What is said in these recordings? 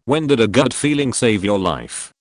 When did a gut feeling save your life?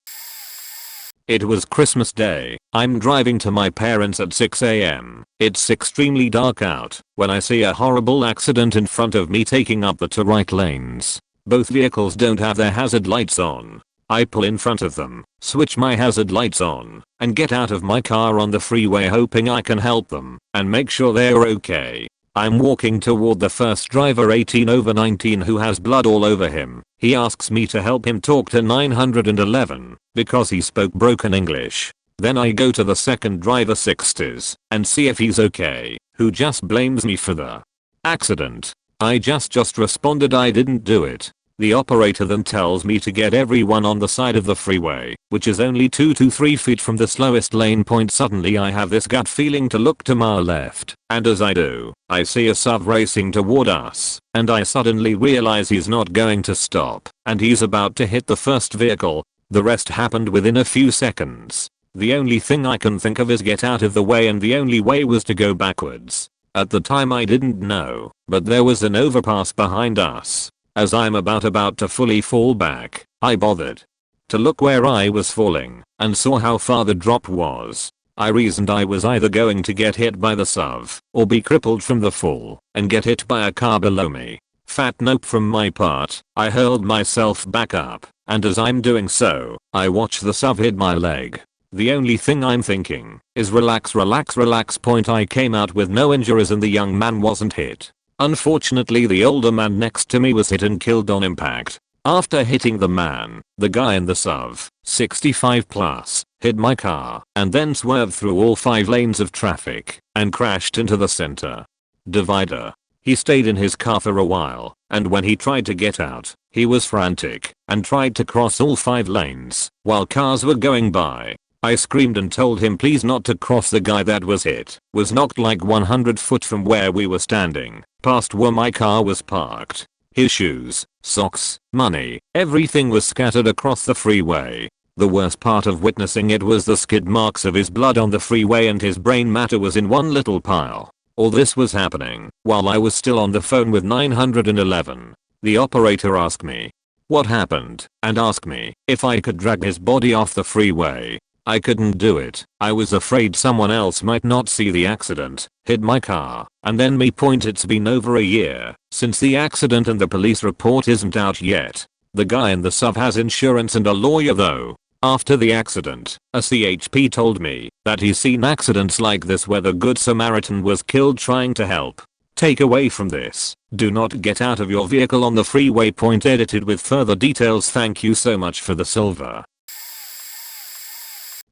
It was Christmas Day. I'm driving to my parents at 6 a.m. It's extremely dark out when I see a horrible accident in front of me taking up the two right lanes. Both vehicles don't have their hazard lights on. I pull in front of them, switch my hazard lights on, and get out of my car on the freeway hoping I can help them and make sure they're okay. I'm walking toward the first driver 18 over 19 who has blood all over him. He asks me to help him talk to 911 because he spoke broken English. Then I go to the second driver 60s and see if he's okay, who just blames me for the accident. I just responded I didn't do it. The operator then tells me to get everyone on the side of the freeway, which is only 2 to 3 feet from the slowest lane point. Suddenly I have this gut feeling to look to my left, and as I do, I see a SUV racing toward us, and I suddenly realize he's not going to stop, and he's about to hit the first vehicle. The rest happened within a few seconds. The only thing I can think of is get out of the way, and the only way was to go backwards. At the time I didn't know, but there was an overpass behind us. As I'm about to fully fall back, I bothered to look where I was falling and saw how far the drop was. I reasoned I was either going to get hit by the SUV or be crippled from the fall and get hit by a car below me. Fat nope from my part. I hurled myself back up, and as I'm doing so, I watch the SUV hit my leg. The only thing I'm thinking is relax, relax, relax. Point I came out with no injuries and the young man wasn't hit. Unfortunately, the older man next to me was hit and killed on impact. After hitting the man, the guy in the SUV, 65 plus, hit my car and then swerved through all 5 lanes of traffic and crashed into the center divider. He stayed in his car for a while, and when he tried to get out, he was frantic and tried to cross all 5 lanes while cars were going by. I screamed and told him please not to cross. The guy that was hit was knocked like 100 foot from where we were standing, past where my car was parked. His shoes, socks, money, everything was scattered across the freeway. The worst part of witnessing it was the skid marks of his blood on the freeway, and his brain matter was in one little pile. All this was happening while I was still on the phone with 911. The operator asked me what happened and asked me if I could drag his body off the freeway. I couldn't do it. I was afraid someone else might not see the accident, hit my car, and then me. It's been over a year since the accident and the police report isn't out yet. The guy in the SUV has insurance and a lawyer though. After the accident, a CHP told me that he's seen accidents like this where the Good Samaritan was killed trying to help. Takeaway from this: do not get out of your vehicle on the freeway. Edited with further details. Thank you so much for the silver.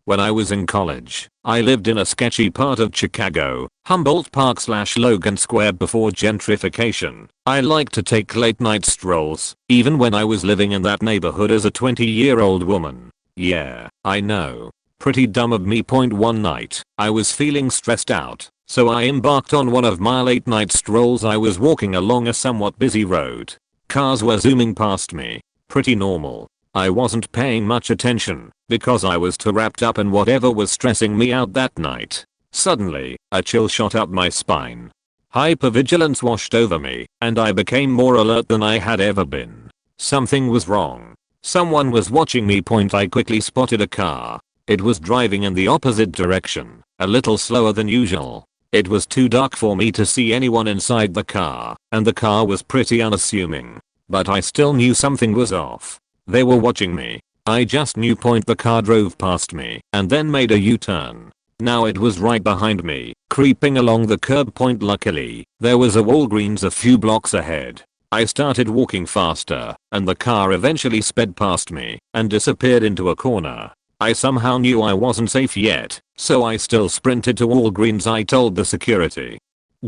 When I was in college, I lived in a sketchy part of Chicago, Humboldt Park/Logan Square before gentrification. I liked to take late night strolls, even when I was living in that neighborhood as a 20-year-old woman. Yeah, I know. Pretty dumb of me. One night, I was feeling stressed out, so I embarked on one of my late night strolls. I was walking along a somewhat busy road. Cars were zooming past me. Pretty normal. I wasn't paying much attention because I was too wrapped up in whatever was stressing me out that night. Suddenly, a chill shot up my spine. Hypervigilance washed over me, and I became more alert than I had ever been. Something was wrong. Someone was watching me. I quickly spotted a car. It was driving in the opposite direction, a little slower than usual. It was too dark for me to see anyone inside the car, and the car was pretty unassuming. But I still knew something was off. They were watching me. I just knew. The car drove past me and then made a U-turn. Now it was right behind me, creeping along the curb. Luckily, there was a Walgreens a few blocks ahead. I started walking faster, and the car eventually sped past me and disappeared into a corner. I somehow knew I wasn't safe yet, so I still sprinted to Walgreens. I told the security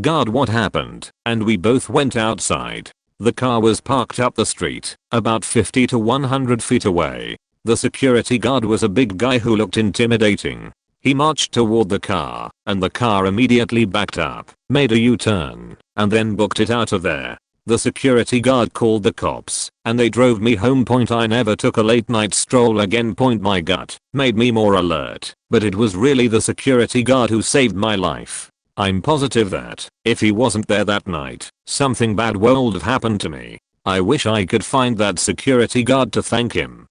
guard what happened, and we both went outside. The car was parked up the street, about 50 to 100 feet away. The security guard was a big guy who looked intimidating. He marched toward the car, and the car immediately backed up, made a U-turn, and then booked it out of there. The security guard called the cops, and they drove me home. I never took a late night stroll again. My gut made me more alert, but it was really the security guard who saved my life. I'm positive that if he wasn't there that night, something bad would have happened to me. I wish I could find that security guard to thank him.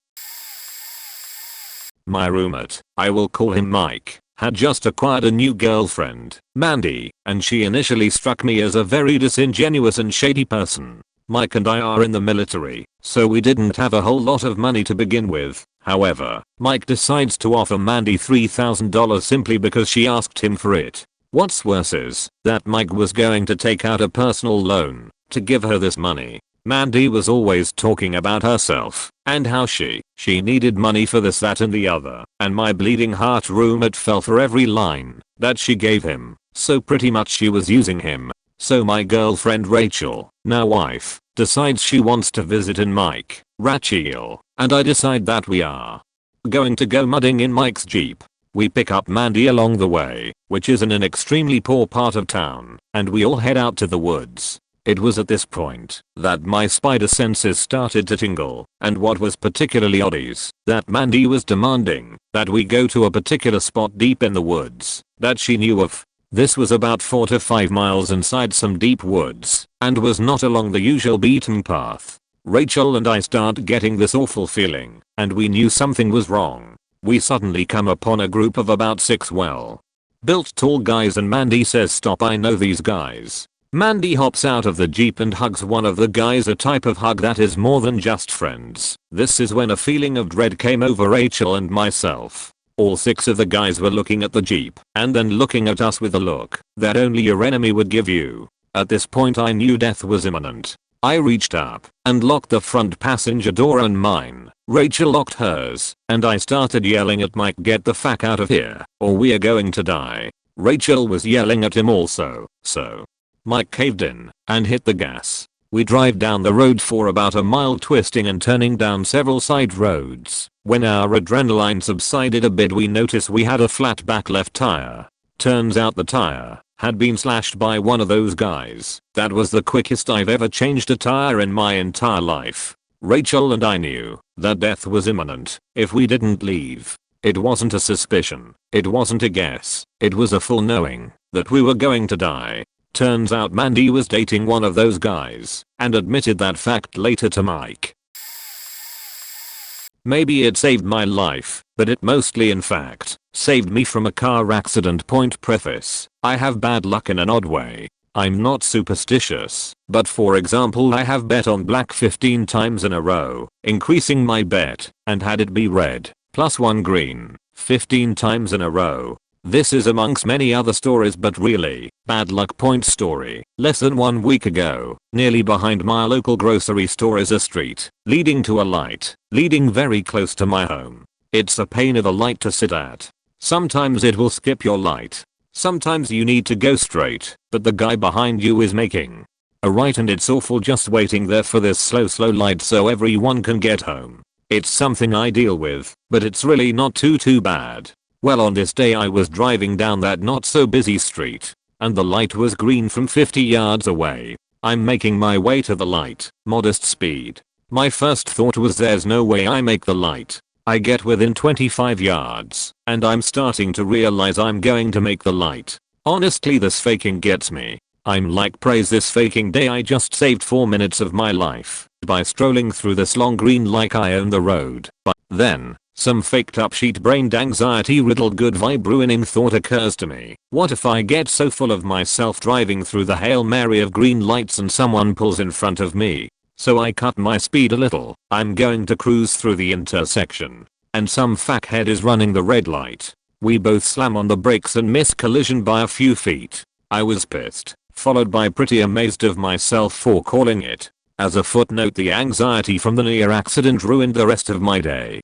My roommate, I will call him Mike, had just acquired a new girlfriend, Mandy, and she initially struck me as a very disingenuous and shady person. Mike and I are in the military, so we didn't have a whole lot of money to begin with. However, Mike decides to offer Mandy $3,000 simply because she asked him for it. What's worse is that Mike was going to take out a personal loan to give her this money. Mandy was always talking about herself and how she needed money for this, that and the other, and my bleeding heart roommate fell for every line that she gave him, so pretty much she was using him. So my girlfriend Rachel, now wife, decides she wants to visit in Mike, Rachel, and I decide that we are going to go mudding in Mike's Jeep. We pick up Mandy along the way, which is in an extremely poor part of town, and we all head out to the woods. It was at this point that my spider senses started to tingle, and what was particularly odd is that Mandy was demanding that we go to a particular spot deep in the woods that she knew of. This was about 4 to 5 miles inside some deep woods, and was not along the usual beaten path. Rachel and I start getting this awful feeling, and we knew something was wrong. We suddenly come upon a group of about 6 well-built tall guys, and Mandy says, "Stop, I know these guys." Mandy hops out of the Jeep and hugs one of the guys, a type of hug that is more than just friends. This is when a feeling of dread came over Rachel and myself. All 6 of the guys were looking at the Jeep and then looking at us with a look that only your enemy would give you. At this point I knew death was imminent. I reached up and locked the front passenger door on mine. Rachel locked hers, and I started yelling at Mike, "Get the fuck out of here, or we are going to die." Rachel was yelling at him also, so Mike caved in and hit the gas. We drive down the road for about a mile, twisting and turning down several side roads. When our adrenaline subsided a bit, we noticed we had a flat back left tire. Turns out the tire had been slashed by one of those guys. That was the quickest I've ever changed a tire in my entire life. Rachel and I knew that death was imminent if we didn't leave. It wasn't a suspicion. It wasn't a guess. It was a full knowing that we were going to die. Turns out Mandy was dating one of those guys and admitted that fact later to Mike. Maybe it saved my life, but it mostly in fact saved me from a car accident. Point preface: I have bad luck in an odd way. I'm not superstitious, but for example I have bet on black 15 times in a row, increasing my bet, and had it be red, +1 green, 15 times in a row. This is amongst many other stories, but really, bad luck. Point story: less than 1 week ago, nearly behind my local grocery store is a street leading to a light, leading very close to my home. It's a pain of a light to sit at. Sometimes it will skip your light. Sometimes you need to go straight, but the guy behind you is making a right, and it's awful just waiting there for this slow light so everyone can get home. It's something I deal with, but it's really not too bad. Well, on this day I was driving down that not so busy street, and the light was green from 50 yards away. I'm making my way to the light, modest speed. My first thought was, there's no way I make the light. I get within 25 yards, and I'm starting to realize I'm going to make the light. Honestly, this faking gets me. I'm like, praise this faking day, I just saved 4 minutes of my life by strolling through this long green like I own the road. But then, some faked up sheet-brained anxiety riddled good vibe ruining thought occurs to me. What if I get so full of myself driving through the Hail Mary of green lights and someone pulls in front of me? So I cut my speed a little. I'm going to cruise through the intersection, and some fuckhead is running the red light. We both slam on the brakes and miss collision by a few feet. I was pissed, followed by pretty amazed of myself for calling it. As a footnote, the anxiety from the near accident ruined the rest of my day.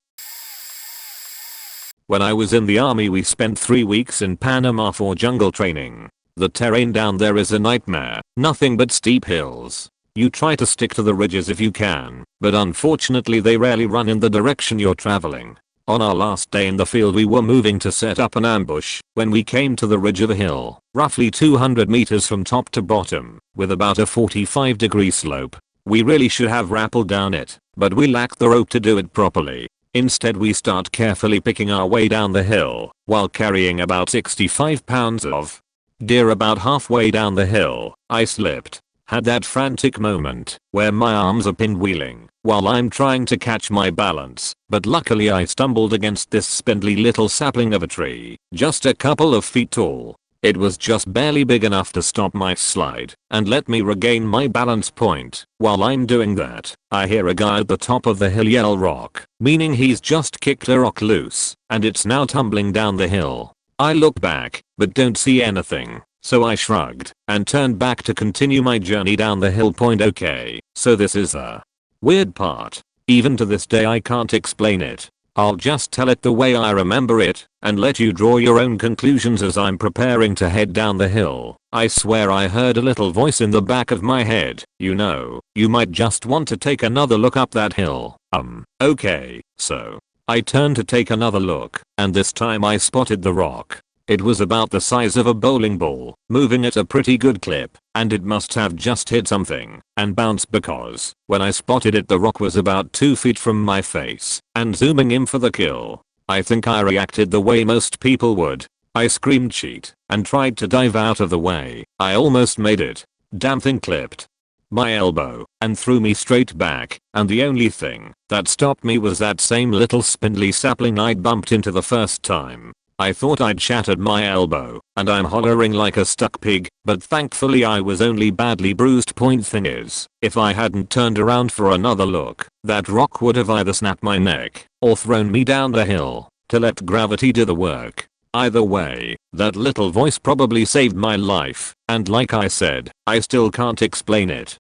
When I was in the army, we spent 3 weeks in Panama for jungle training. The terrain down there is a nightmare, nothing but steep hills. You try to stick to the ridges if you can, but unfortunately they rarely run in the direction you're traveling. On our last day in the field, we were moving to set up an ambush when we came to the ridge of a hill, roughly 200 meters from top to bottom, with about a 45-degree slope. We really should have rappelled down it, but we lacked the rope to do it properly. Instead, we start carefully picking our way down the hill while carrying about 65 pounds of gear. About halfway down the hill, I slipped Had that frantic moment where my arms are pinwheeling while I'm trying to catch my balance, but luckily I stumbled against this spindly little sapling of a tree, just a couple of feet tall. It was just barely big enough to stop my slide and let me regain my balance point. While I'm doing that, I hear a guy at the top of the hill yell rock, meaning he's just kicked a rock loose and it's now tumbling down the hill. I look back, but don't see anything, so I shrugged and turned back to continue my journey down the hill. Okay, so this is the weird part. Even to this day I can't explain it. I'll just tell it the way I remember it and let you draw your own conclusions as I'm preparing to head down the hill. I swear I heard a little voice in the back of my head, you know, you might just want to take another look up that hill. Okay, so I turned to take another look, and this time I spotted the rock. It was about the size of a bowling ball, moving at a pretty good clip, and it must have just hit something and bounced because when I spotted it the rock was about 2 feet from my face and zooming in for the kill. I think I reacted the way most people would. I screamed cheat and tried to dive out of the way. I almost made it. Damn thing clipped my elbow and threw me straight back, and the only thing that stopped me was that same little spindly sapling I'd bumped into the first time. I thought I'd shattered my elbow, and I'm hollering like a stuck pig, but thankfully I was only badly bruised. Thing is, if I hadn't turned around for another look, that rock would have either snapped my neck or thrown me down the hill to let gravity do the work. Either way, that little voice probably saved my life, and like I said, I still can't explain it.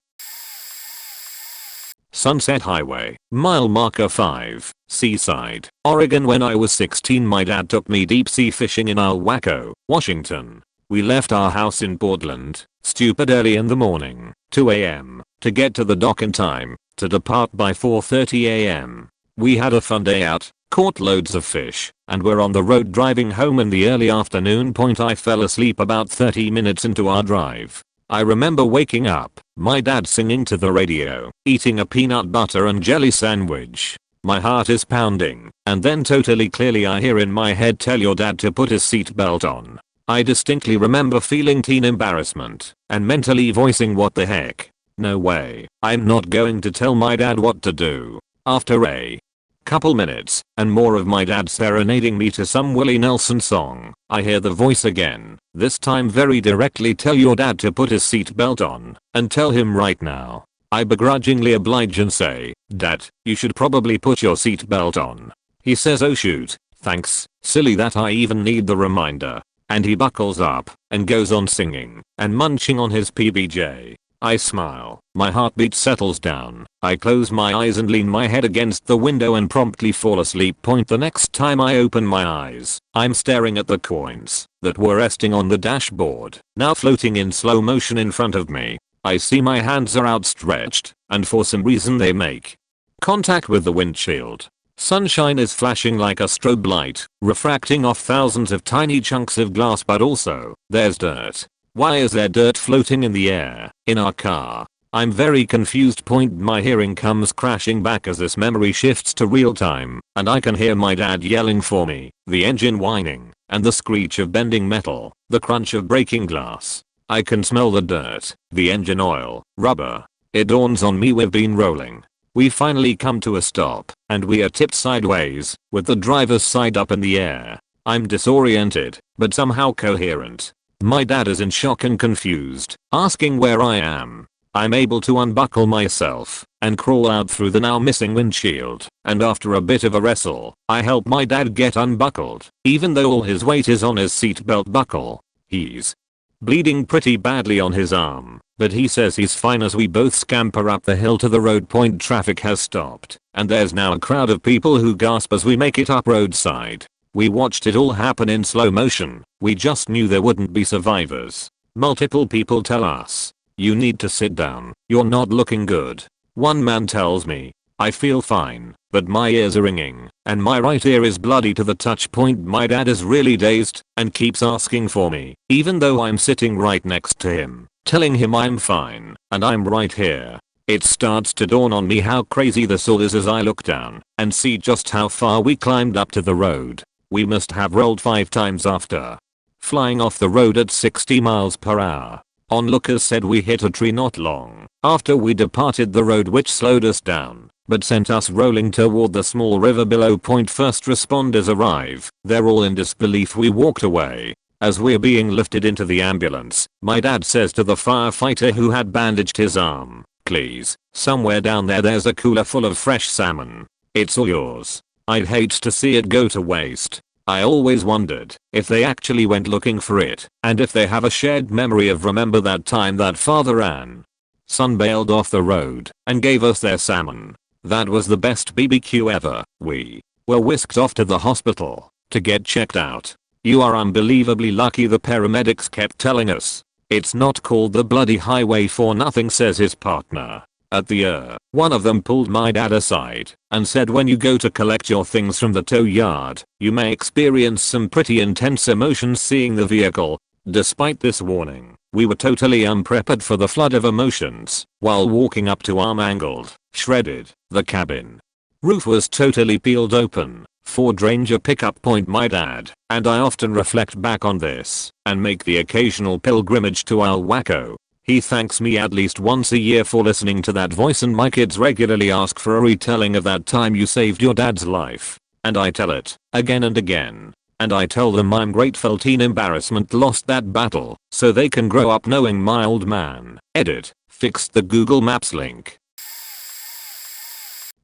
Sunset Highway, mile marker 5, Seaside, Oregon. When I was 16 my dad took me deep sea fishing in Alwaco, Washington. We left our house in Portland, stupid early in the morning, 2 a.m., to get to the dock in time to depart by 4:30 a.m. We had a fun day out, caught loads of fish, and were on the road driving home in the early afternoon. I fell asleep about 30 minutes into our drive. I remember waking up, my dad singing to the radio, eating a peanut butter and jelly sandwich. My heart is pounding, and then totally clearly I hear in my head, "Tell your dad to put his seatbelt on." I distinctly remember feeling teen embarrassment and mentally voicing, "What the heck? No way, I'm not going to tell my dad what to do." After a couple minutes and more of my dad serenading me to some Willie Nelson song, I hear the voice again, this time very directly, "Tell your dad to put his seatbelt on, and tell him right now." I begrudgingly oblige and say, "Dad, you should probably put your seatbelt on." He says, "Oh shoot, thanks, silly that I even need the reminder." And he buckles up and goes on singing and munching on his PBJ. I smile, my heartbeat settles down, I close my eyes and lean my head against the window and promptly fall asleep. The next time I open my eyes, I'm staring at the coins that were resting on the dashboard, now floating in slow motion in front of me. I see my hands are outstretched, and for some reason they make contact with the windshield. Sunshine is flashing like a strobe light, refracting off thousands of tiny chunks of glass, but also, there's dirt. Why is there dirt floating in the air, in our car? I'm very confused. My hearing comes crashing back as this memory shifts to real time, and I can hear my dad yelling for me, the engine whining, and the screech of bending metal, the crunch of breaking glass. I can smell the dirt, the engine oil, rubber. It dawns on me we've been rolling. We finally come to a stop, and we are tipped sideways, with the driver's side up in the air. I'm disoriented, but somehow coherent. My dad is in shock and confused, asking where I am. I'm able to unbuckle myself and crawl out through the now missing windshield, and after a bit of a wrestle, I help my dad get unbuckled, even though all his weight is on his seatbelt buckle. He's bleeding pretty badly on his arm, but he says he's fine as we both scamper up the hill to the road. Traffic has stopped, and there's now a crowd of people who gasp as we make it up roadside. We watched it all happen in slow motion. We just knew there wouldn't be survivors. Multiple people tell us, "You need to sit down, you're not looking good." One man tells me, "I feel fine, but my ears are ringing, and my right ear is bloody to the touch." My dad is really dazed and keeps asking for me, even though I'm sitting right next to him, telling him I'm fine and I'm right here. It starts to dawn on me how crazy this all is as I look down and see just how far we climbed up to the road. We must have rolled 5 times after flying off the road at 60 miles per hour. Onlookers said we hit a tree not long after we departed the road, which slowed us down but sent us rolling toward the small river below. First responders arrive. They're all in disbelief. We walked away. As we're being lifted into the ambulance, my dad says to the firefighter who had bandaged his arm, "Please, somewhere down there's a cooler full of fresh salmon. It's all yours." I'd hate to see it go to waste. I always wondered if they actually went looking for it, and if they have a shared memory of remember that time that father and son bailed off the road and gave us their salmon. That was the best BBQ ever. We were whisked off to the hospital to get checked out. "You are unbelievably lucky," the paramedics kept telling us. "It's not called the bloody highway for nothing," says his partner. At the one of them pulled my dad aside and said, "When you go to collect your things from the tow yard, you may experience some pretty intense emotions seeing the vehicle." Despite this warning, we were totally unprepared for the flood of emotions. While walking up to our mangled, shredded, the cabin roof was totally peeled open. Ford Ranger pickup point. My dad and I often reflect back on this and make the occasional pilgrimage to El Waco. He thanks me at least once a year for listening to that voice, and my kids regularly ask for a retelling of that time you saved your dad's life. And I tell it again and again. And I tell them I'm grateful teen embarrassment lost that battle so they can grow up knowing my old man, edit, fixed the Google Maps link.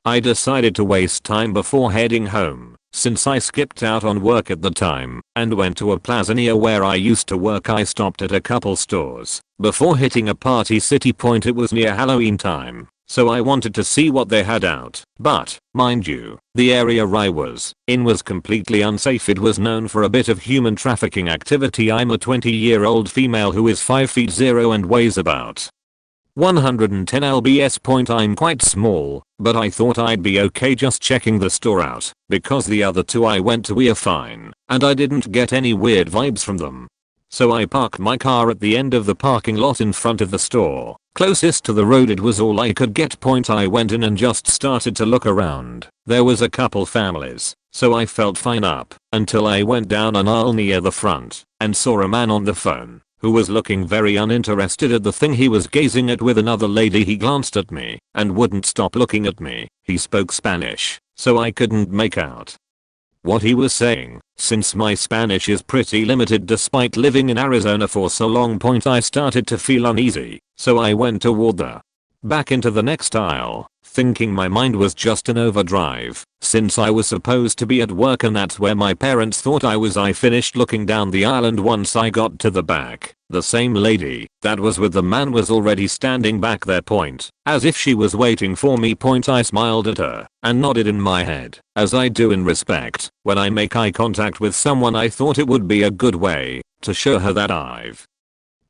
I decided to waste time before heading home, since I skipped out on work at the time and went to a plaza near where I used to work. I stopped at a couple stores before hitting a Party City. It was near Halloween time, so I wanted to see what they had out. But, mind you, the area I was in was completely unsafe. It was known for a bit of human trafficking activity. I'm a 20-year-old female who is 5 feet 0 and weighs about 110 lbs. I'm quite small, but I thought I'd be okay just checking the store out because the other two I went to were fine and I didn't get any weird vibes from them. So I parked my car at the end of the parking lot in front of the store closest to the road. It was all I could get. I went in and just started to look around. There was a couple families, so I felt fine up until I went down an aisle near the front and saw a man on the phone who was looking very uninterested at the thing he was gazing at with another lady. He glanced at me and wouldn't stop looking at me. He spoke Spanish, so I couldn't make out what he was saying. Since my Spanish is pretty limited despite living in Arizona for so long, I started to feel uneasy, so I went toward the back into the next aisle, thinking my mind was just in overdrive since I was supposed to be at work and that's where my parents thought I was. I finished looking down the aisle and once I got to the back, the same lady that was with the man was already standing back there, as if she was waiting for me. I smiled at her and nodded in my head, as I do in respect when I make eye contact with someone. I thought it would be a good way to show her that I've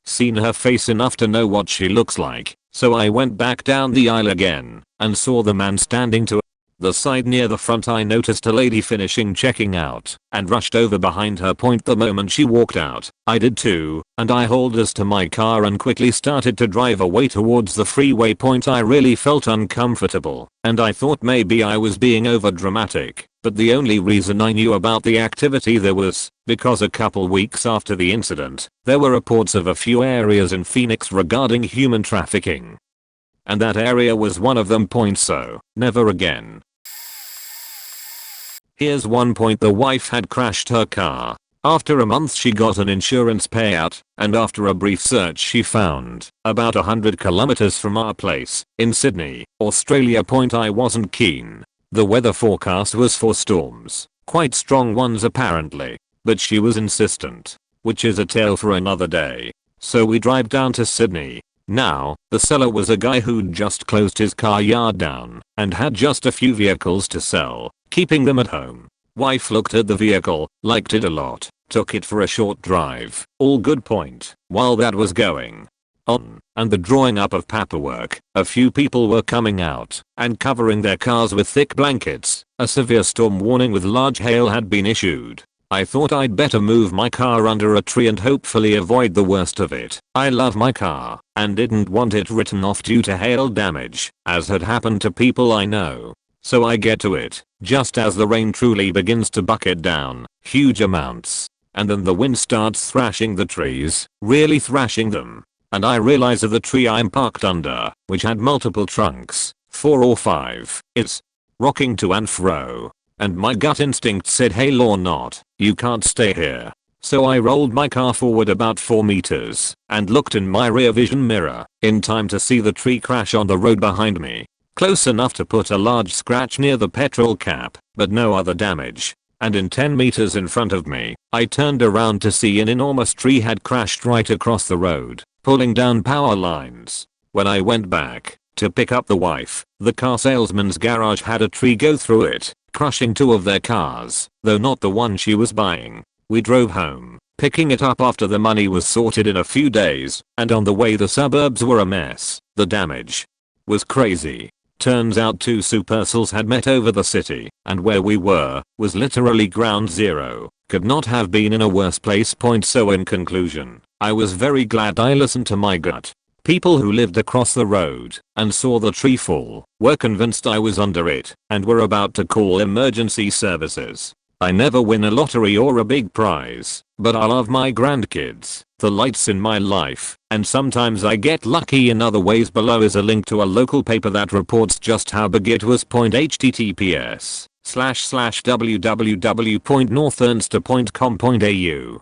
seen her face enough to know what she looks like. So I went back down the aisle again and saw the man standing to the side near the front. I noticed a lady finishing checking out and rushed over behind her. The moment she walked out, I did too, and I hauled us to my car and quickly started to drive away towards the freeway. I really felt uncomfortable and I thought maybe I was being overdramatic, but the only reason I knew about the activity there was because a couple weeks after the incident, there were reports of a few areas in Phoenix regarding human trafficking. And that area was one of them. So, never again. Here's one. The wife had crashed her car. After a month she got an insurance payout, and after a brief search she found about 100 kilometers from our place in Sydney, Australia. I wasn't keen. The weather forecast was for storms, quite strong ones apparently, but she was insistent, which is a tale for another day. So we drive down to Sydney. Now, the seller was a guy who'd just closed his car yard down and had just a few vehicles to sell, keeping them at home. Wife looked at the vehicle, liked it a lot, took it for a short drive, all good. While that was going on, and the drawing up of paperwork, a few people were coming out and covering their cars with thick blankets. A severe storm warning with large hail had been issued. I thought I'd better move my car under a tree and hopefully avoid the worst of it. I love my car and didn't want it written off due to hail damage, as had happened to people I know. So I get to it just as the rain truly begins to bucket down huge amounts, and then the wind starts thrashing the trees, really thrashing them. and I realized that the tree I'm parked under, which had multiple trunks, 4 or 5, is rocking to and fro. And my gut instinct said, hey law not, you can't stay here. So I rolled my car forward about 4 meters and looked in my rear vision mirror in time to see the tree crash on the road behind me. Close enough to put a large scratch near the petrol cap, but no other damage. And in 10 meters in front of me, I turned around to see an enormous tree had crashed right across the road, pulling down power lines. When I went back to pick up the wife, the car salesman's garage had a tree go through it, crushing 2 of their cars, though not the one she was buying. We drove home, picking it up after the money was sorted in a few days, and on the way the suburbs were a mess. The damage was crazy. Turns out 2 supercells had met over the city, and where we were was literally ground zero. Could not have been in a worse place. So in conclusion, I was very glad I listened to my gut. People who lived across the road and saw the tree fall were convinced I was under it and were about to call emergency services. I never win a lottery or a big prize, but I love my grandkids, the lights in my life, and sometimes I get lucky in other ways. Below is a link to a local paper that reports just how big it was. https://www.northernster.com.au.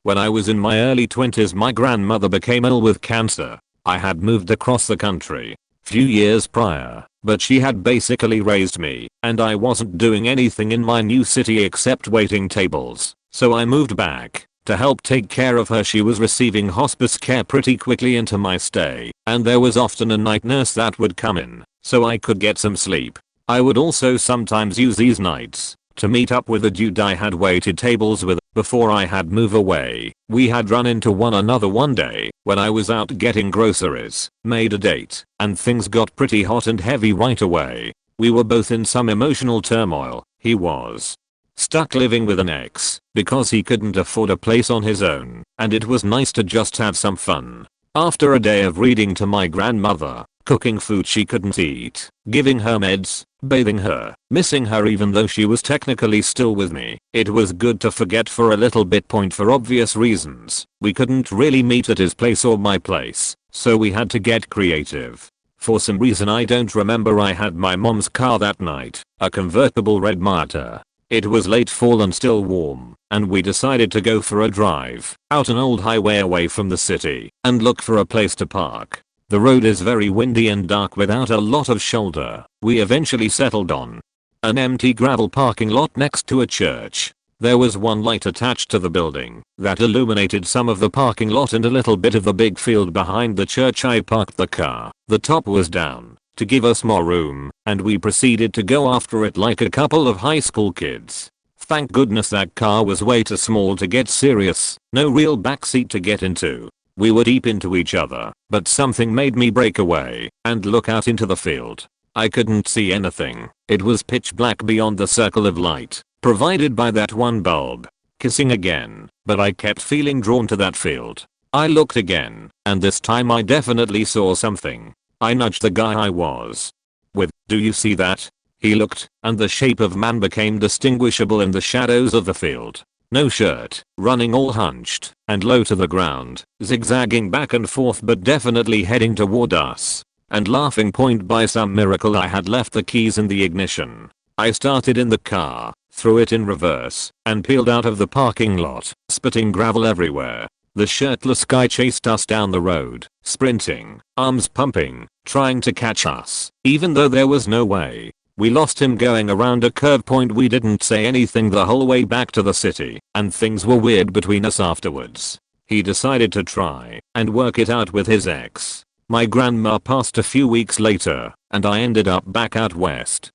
When I was in my early 20s, my grandmother became ill with cancer. I had moved across the country few years prior, but she had basically raised me, and I wasn't doing anything in my new city except waiting tables. So I moved back to help take care of her. She was receiving hospice care pretty quickly into my stay, and there was often a night nurse that would come in, so I could get some sleep. I would also sometimes use these nights to meet up with a dude I had waited tables with before I had moved away. We had run into one another one day when I was out getting groceries, made a date, and things got pretty hot and heavy right away. We were both in some emotional turmoil. He was stuck living with an ex because he couldn't afford a place on his own, and it was nice to just have some fun. After a day of reading to my grandmother, cooking food she couldn't eat, giving her meds, bathing her, missing her even though she was technically still with me, it was good to forget for a little bit. For obvious reasons, we couldn't really meet at his place or my place, so we had to get creative. For some reason I don't remember, I had my mom's car that night, a convertible red Miata. It was late fall and still warm, and we decided to go for a drive out an old highway away from the city and look for a place to park. The road is very windy and dark without a lot of shoulder. We eventually settled on an empty gravel parking lot next to a church. There was one light attached to the building that illuminated some of the parking lot and a little bit of the big field behind the church. I parked the car. The top was down to give us more room, and we proceeded to go after it like a couple of high school kids. Thank goodness that car was way too small to get serious, no real backseat to get into. We were deep into each other, but something made me break away and look out into the field. I couldn't see anything. It was pitch black beyond the circle of light provided by that one bulb. Kissing again, but I kept feeling drawn to that field. I looked again, and this time I definitely saw something. I nudged the guy I was with. Do you see that? He looked, and the shape of man became distinguishable in the shadows of the field. No shirt, running all hunched and low to the ground, zigzagging back and forth but definitely heading toward us. And laughing. By some miracle I had left the keys in the ignition. I started in the car, threw it in reverse, and peeled out of the parking lot, spitting gravel everywhere. The shirtless guy chased us down the road, sprinting, arms pumping, trying to catch us, even though there was no way. We lost him going around a curve. We didn't say anything the whole way back to the city, and things were weird between us afterwards. He decided to try and work it out with his ex. My grandma passed a few weeks later, and I ended up back out west.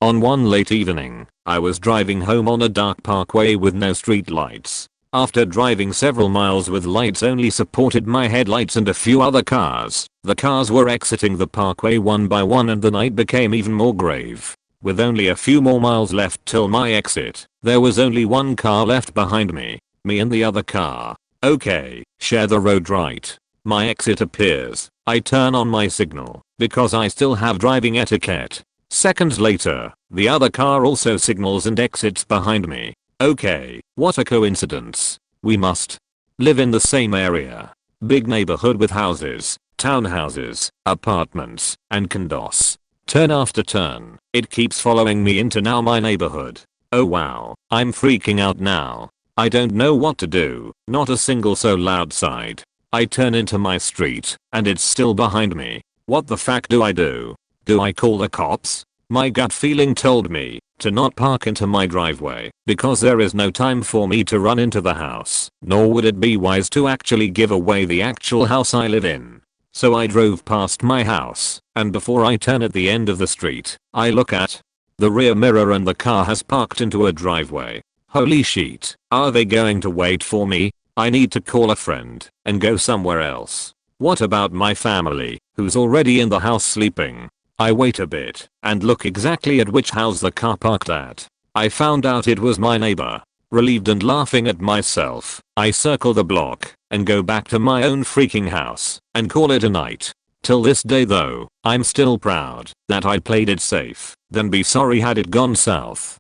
On one late evening, I was driving home on a dark parkway with no street lights. After driving several miles with lights only supported my headlights and a few other cars, the cars were exiting the parkway one by one and the night became even more grave. With only a few more miles left till my exit, there was only one car left behind me and the other car. Okay, share the road right. My exit appears. I turn on my signal, because I still have driving etiquette. Seconds later, the other car also signals and exits behind me. Okay, what a coincidence. We must Live in the same area. Big neighborhood with houses, townhouses, apartments, and condos. Turn after turn, it keeps following me into now my neighborhood. Oh wow, I'm freaking out now. I don't know what to do, not a single soul outside. I turn into my street, and it's still behind me. What the fuck do I do? Do I call the cops? My gut feeling told me to not park into my driveway because there is no time for me to run into the house, nor would it be wise to actually give away the actual house I live in. So I drove past my house, and before I turn at the end of the street, I look at the rear mirror and the car has parked into a driveway. Holy shit, are they going to wait for me? I need to call a friend and go somewhere else. What about my family, who's already in the house sleeping? I wait a bit and look exactly at which house the car parked at. I found out it was my neighbor. Relieved and laughing at myself, I circle the block and go back to my own freaking house and call it a night. Till this day though, I'm still proud that I played it safe, then be sorry had it gone south.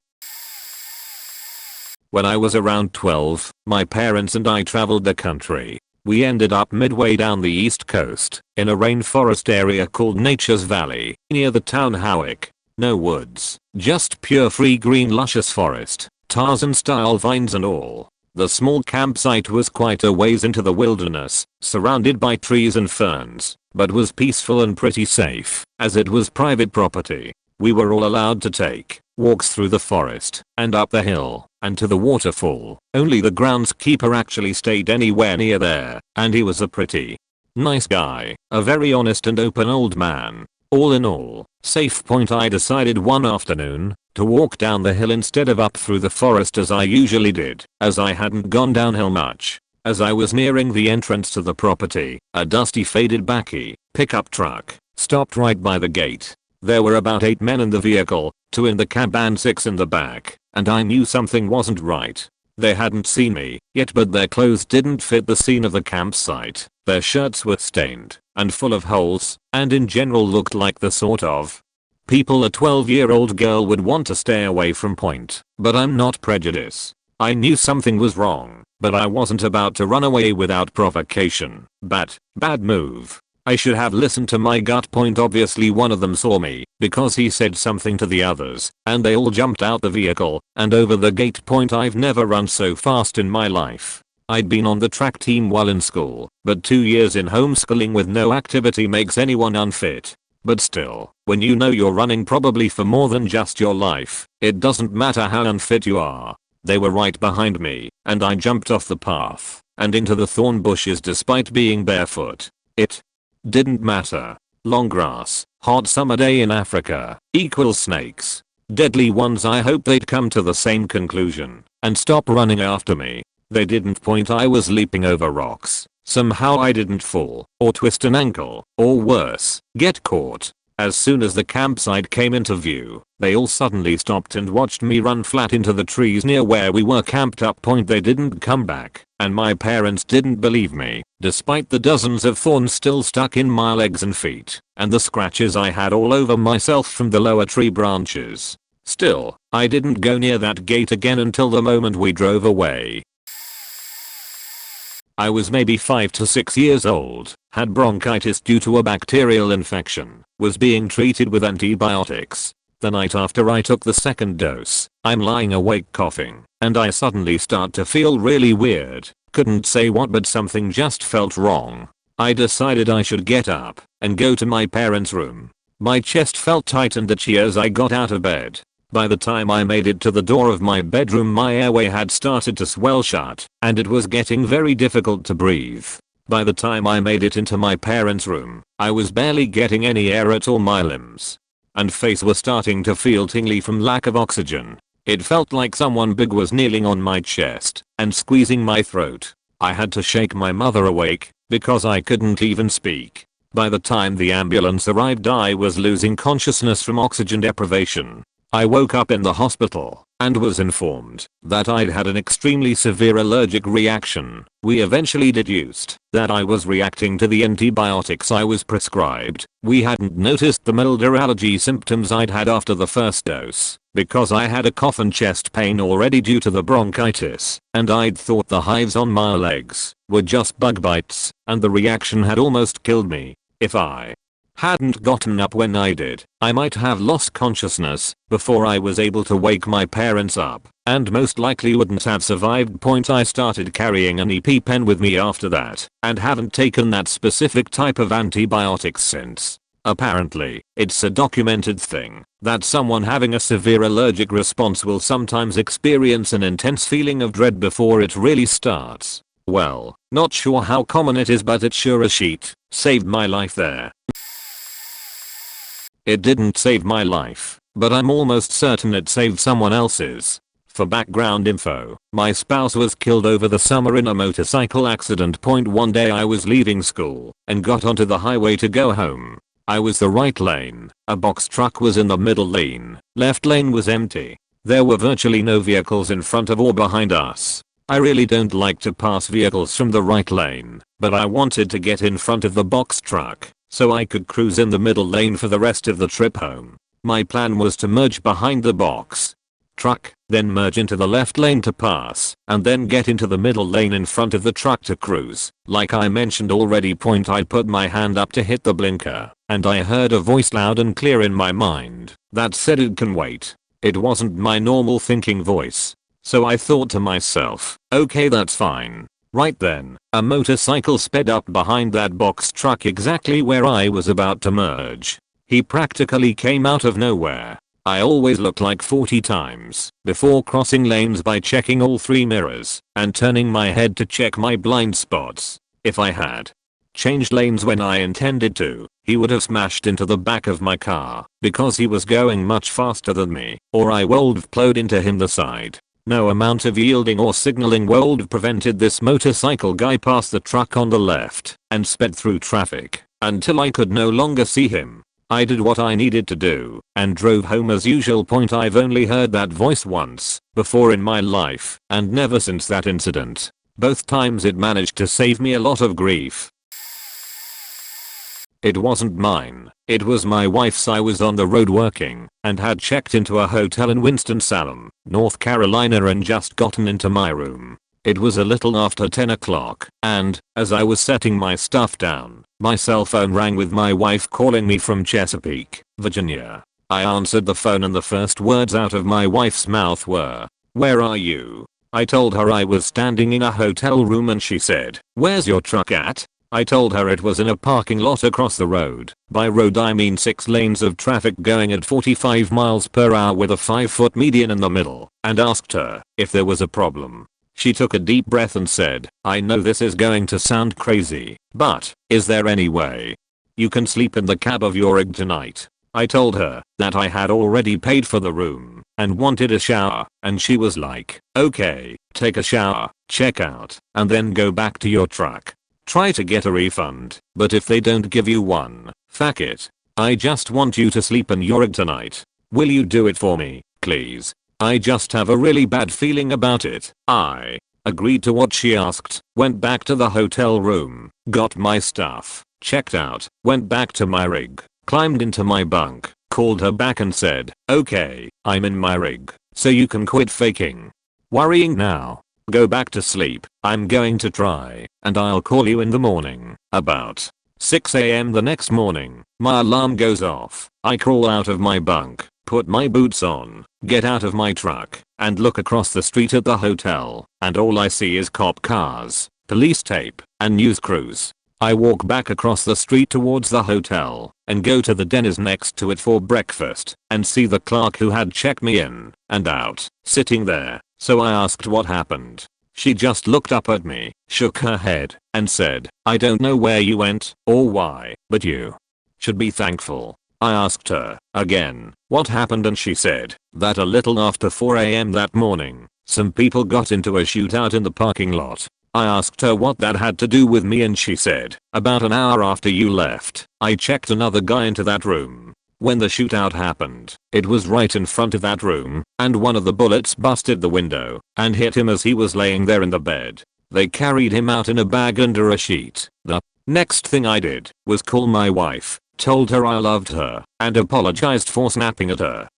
When I was around 12, my parents and I traveled the country. We ended up midway down the east coast, in a rainforest area called Nature's Valley, near the town Howick. No woods, just pure free green luscious forest, Tarzan-style vines and all. The small campsite was quite a ways into the wilderness, surrounded by trees and ferns, but was peaceful and pretty safe, as it was private property. We were all allowed to take walks through the forest, and up the hill, and to the waterfall. Only the groundskeeper actually stayed anywhere near there, and he was a pretty nice guy, a very honest and open old man. All in all, safe point. I decided one afternoon to walk down the hill instead of up through the forest as I usually did, as I hadn't gone downhill much. As I was nearing the entrance to the property, a dusty faded backy pickup truck stopped right by the gate. There were about 8 men in the vehicle, 2 in the cab and 6 in the back, and I knew something wasn't right. They hadn't seen me yet, but their clothes didn't fit the scene of the campsite. Their shirts were stained and full of holes, and in general looked like the sort of people a 12-year-old girl would want to stay away from. But I'm not prejudiced. I knew something was wrong, but I wasn't about to run away without provocation. Bad move. I should have listened to my gut. Obviously one of them saw me, because he said something to the others, and they all jumped out the vehicle and over the gate. I've never run so fast in my life. I'd been on the track team while in school, but 2 years in homeschooling with no activity makes anyone unfit. But still, when you know you're running probably for more than just your life, it doesn't matter how unfit you are. They were right behind me, and I jumped off the path and into the thorn bushes despite being barefoot. It didn't matter. Long grass, hot summer day in Africa, equals snakes. Deadly ones. I hope they'd come to the same conclusion and stop running after me. They didn't. I was leaping over rocks. Somehow I didn't fall, or twist an ankle, or worse, get caught. As soon as the campsite came into view, they all suddenly stopped and watched me run flat into the trees near where we were camped up. They didn't come back, and my parents didn't believe me, despite the dozens of thorns still stuck in my legs and feet, and the scratches I had all over myself from the lower tree branches. Still, I didn't go near that gate again until the moment we drove away. I was maybe 5 to 6 years old, had bronchitis due to a bacterial infection, was being treated with antibiotics. The night after I took the second dose, I'm lying awake coughing, and I suddenly start to feel really weird. Couldn't say what, but something just felt wrong. I decided I should get up and go to my parents' room. My chest felt tight and itchy as I got out of bed. By the time I made it to the door of my bedroom, my airway had started to swell shut, and it was getting very difficult to breathe. By the time I made it into my parents' room, I was barely getting any air at all. My limbs and face were starting to feel tingly from lack of oxygen. It felt like someone big was kneeling on my chest and squeezing my throat. I had to shake my mother awake, because I couldn't even speak. By the time the ambulance arrived, I was losing consciousness from oxygen deprivation. I woke up in the hospital and was informed that I'd had an extremely severe allergic reaction. We eventually deduced that I was reacting to the antibiotics I was prescribed. We hadn't noticed the milder allergy symptoms I'd had after the first dose because I had a cough and chest pain already due to the bronchitis, and I'd thought the hives on my legs were just bug bites and the reaction had almost killed me. If I hadn't gotten up when I did, I might have lost consciousness before I was able to wake my parents up, and most likely wouldn't have survived. I started carrying an EpiPen with me after that, and haven't taken that specific type of antibiotics since. Apparently, it's a documented thing that someone having a severe allergic response will sometimes experience an intense feeling of dread before it really starts. Well, not sure how common it is, but it sure as shit saved my life there. It didn't save my life, but I'm almost certain it saved someone else's. For background info, my spouse was killed over the summer in a motorcycle accident. One day I was leaving school and got onto the highway to go home. I was the right lane, a box truck was in the middle lane, left lane was empty. There were virtually no vehicles in front of or behind us. I really don't like to pass vehicles from the right lane, but I wanted to get in front of the box truck so I could cruise in the middle lane for the rest of the trip home. My plan was to merge behind the box truck, then merge into the left lane to pass, and then get into the middle lane in front of the truck to cruise. Like I mentioned already, I put my hand up to hit the blinker, and I heard a voice loud and clear in my mind that said it can wait. It wasn't my normal thinking voice, so I thought to myself, okay, that's fine. Right then, a motorcycle sped up behind that box truck exactly where I was about to merge. He practically came out of nowhere. I always look like 40 times before crossing lanes by checking all 3 mirrors and turning my head to check my blind spots. If I had changed lanes when I intended to, he would have smashed into the back of my car because he was going much faster than me, or I would have plowed into him the side. No amount of yielding or signaling would have prevented this motorcycle guy past the truck on the left and sped through traffic until I could no longer see him. I did what I needed to do and drove home as usual. I've only heard that voice once before in my life and never since that incident. Both times it managed to save me a lot of grief. It wasn't mine, it was my wife's. I was on the road working and had checked into a hotel in Winston-Salem, North Carolina, and just gotten into my room. It was a little after 10 o'clock, and as I was setting my stuff down, my cell phone rang with my wife calling me from Chesapeake, Virginia. I answered the phone and the first words out of my wife's mouth were, "Where are you?" I told her I was standing in a hotel room and she said, "Where's your truck at?" I told her it was in a parking lot across the road. By road I mean 6 lanes of traffic going at 45 miles per hour with a 5-foot median in the middle, and asked her if there was a problem. She took a deep breath and said, "I know this is going to sound crazy, but is there any way you can sleep in the cab of your rig tonight?" I told her that I had already paid for the room and wanted a shower, and she was like, "Okay, take a shower, check out, and then go back to your truck. Try to get a refund, but if they don't give you one, fuck it. I just want you to sleep in your rig tonight. Will you do it for me, please? I just have a really bad feeling about it." I agreed to what she asked, went back to the hotel room, got my stuff, checked out, went back to my rig, climbed into my bunk, called her back and said, "Okay, I'm in my rig, so you can quit faking worrying now. Go back to sleep. I'm going to try, and I'll call you in the morning." About 6 AM the next morning, my alarm goes off. I crawl out of my bunk, put my boots on, get out of my truck, and look across the street at the hotel, and all I see is cop cars, police tape, and news crews. I walk back across the street towards the hotel, and go to the Denny's next to it for breakfast, and see the clerk who had checked me in and out, sitting there. So I asked what happened. She just looked up at me, shook her head, and said, "I don't know where you went or why, but you should be thankful." I asked her again what happened, and she said that a little after 4 AM that morning, some people got into a shootout in the parking lot. I asked her what that had to do with me, and she said, "About an hour after you left, I checked another guy into that room. When the shootout happened, it was right in front of that room, and one of the bullets busted the window and hit him as he was laying there in the bed. They carried him out in a bag under a sheet. The next thing I did was call my wife, told her I loved her, and apologized for snapping at her.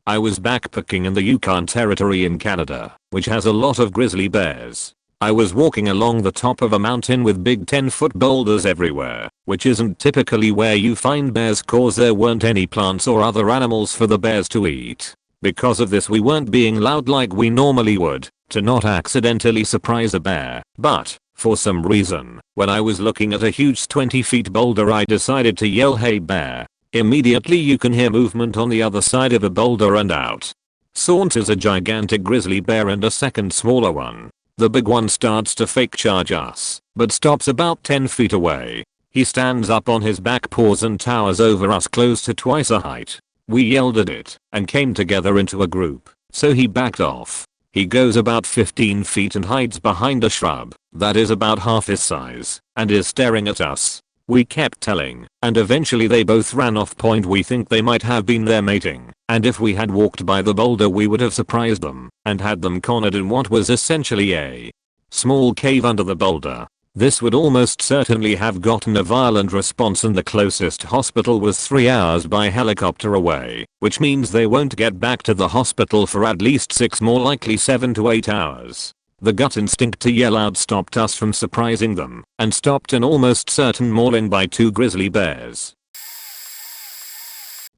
I was backpacking in the Yukon Territory in Canada, which has a lot of grizzly bears. I was walking along the top of a mountain with big 10-foot boulders everywhere, which isn't typically where you find bears cause there weren't any plants or other animals for the bears to eat. Because of this we weren't being loud like we normally would, to not accidentally surprise a bear, but, for some reason, when I was looking at a huge 20-foot boulder I decided to yell "Hey bear." Immediately you can hear movement on the other side of a boulder and out saunters a gigantic grizzly bear and a second smaller one. The big one starts to fake charge us, but stops about 10 feet away. He stands up on his back paws and towers over us close to twice our height. We yelled at it and came together into a group, so he backed off. He goes about 15 feet and hides behind a shrub that is about half his size and is staring at us. We kept telling, and eventually they both ran off. We think they might have been there mating, and if we had walked by the boulder we would have surprised them and had them cornered in what was essentially a small cave under the boulder. This would almost certainly have gotten a violent response, and the closest hospital was 3 hours by helicopter away, which means they won't get back to the hospital for at least 6, more likely 7 to 8 hours. The gut instinct to yell out stopped us from surprising them and stopped an almost certain mauling by 2 grizzly bears.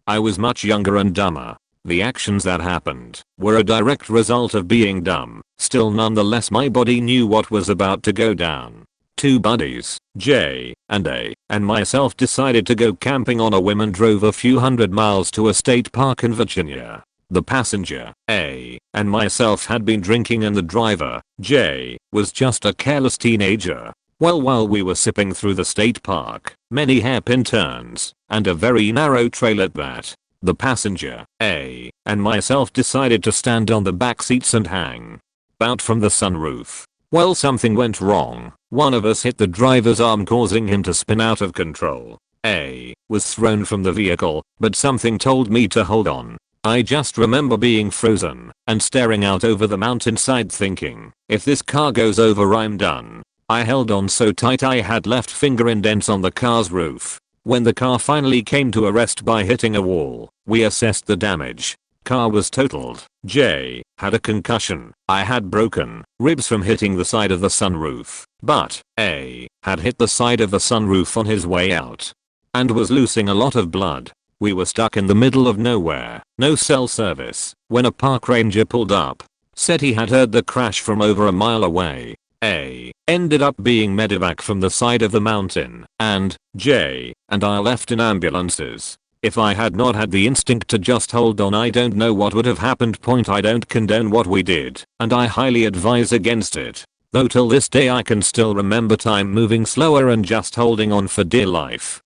I was much younger and dumber. The actions that happened were a direct result of being dumb. Still, nonetheless, my body knew what was about to go down. 2 buddies, Jay and A, and myself decided to go camping on a whim and drove a few hundred miles to a state park in Virginia. The passenger, A, and myself had been drinking and the driver, J, was just a careless teenager. Well, while we were sipping through the state park, many hairpin turns, and a very narrow trail at that, the passenger, A, and myself decided to stand on the back seats and hang out from the sunroof. Well, something went wrong. One of us hit the driver's arm, causing him to spin out of control. A was thrown from the vehicle, but something told me to hold on. I just remember being frozen and staring out over the mountainside thinking, if this car goes over I'm done. I held on so tight I had left finger indents on the car's roof. When the car finally came to a rest by hitting a wall, we assessed the damage. Car was totaled. J had a concussion. I had broken ribs from hitting the side of the sunroof, but A had hit the side of the sunroof on his way out and was losing a lot of blood. We were stuck in the middle of nowhere, no cell service, when a park ranger pulled up. Said he had heard the crash from over a mile away. A ended up being medevac from the side of the mountain, and J and I left in ambulances. If I had not had the instinct to just hold on, I don't know what would have happened. I don't condone what we did, and I highly advise against it. Though till this day I can still remember time moving slower and just holding on for dear life.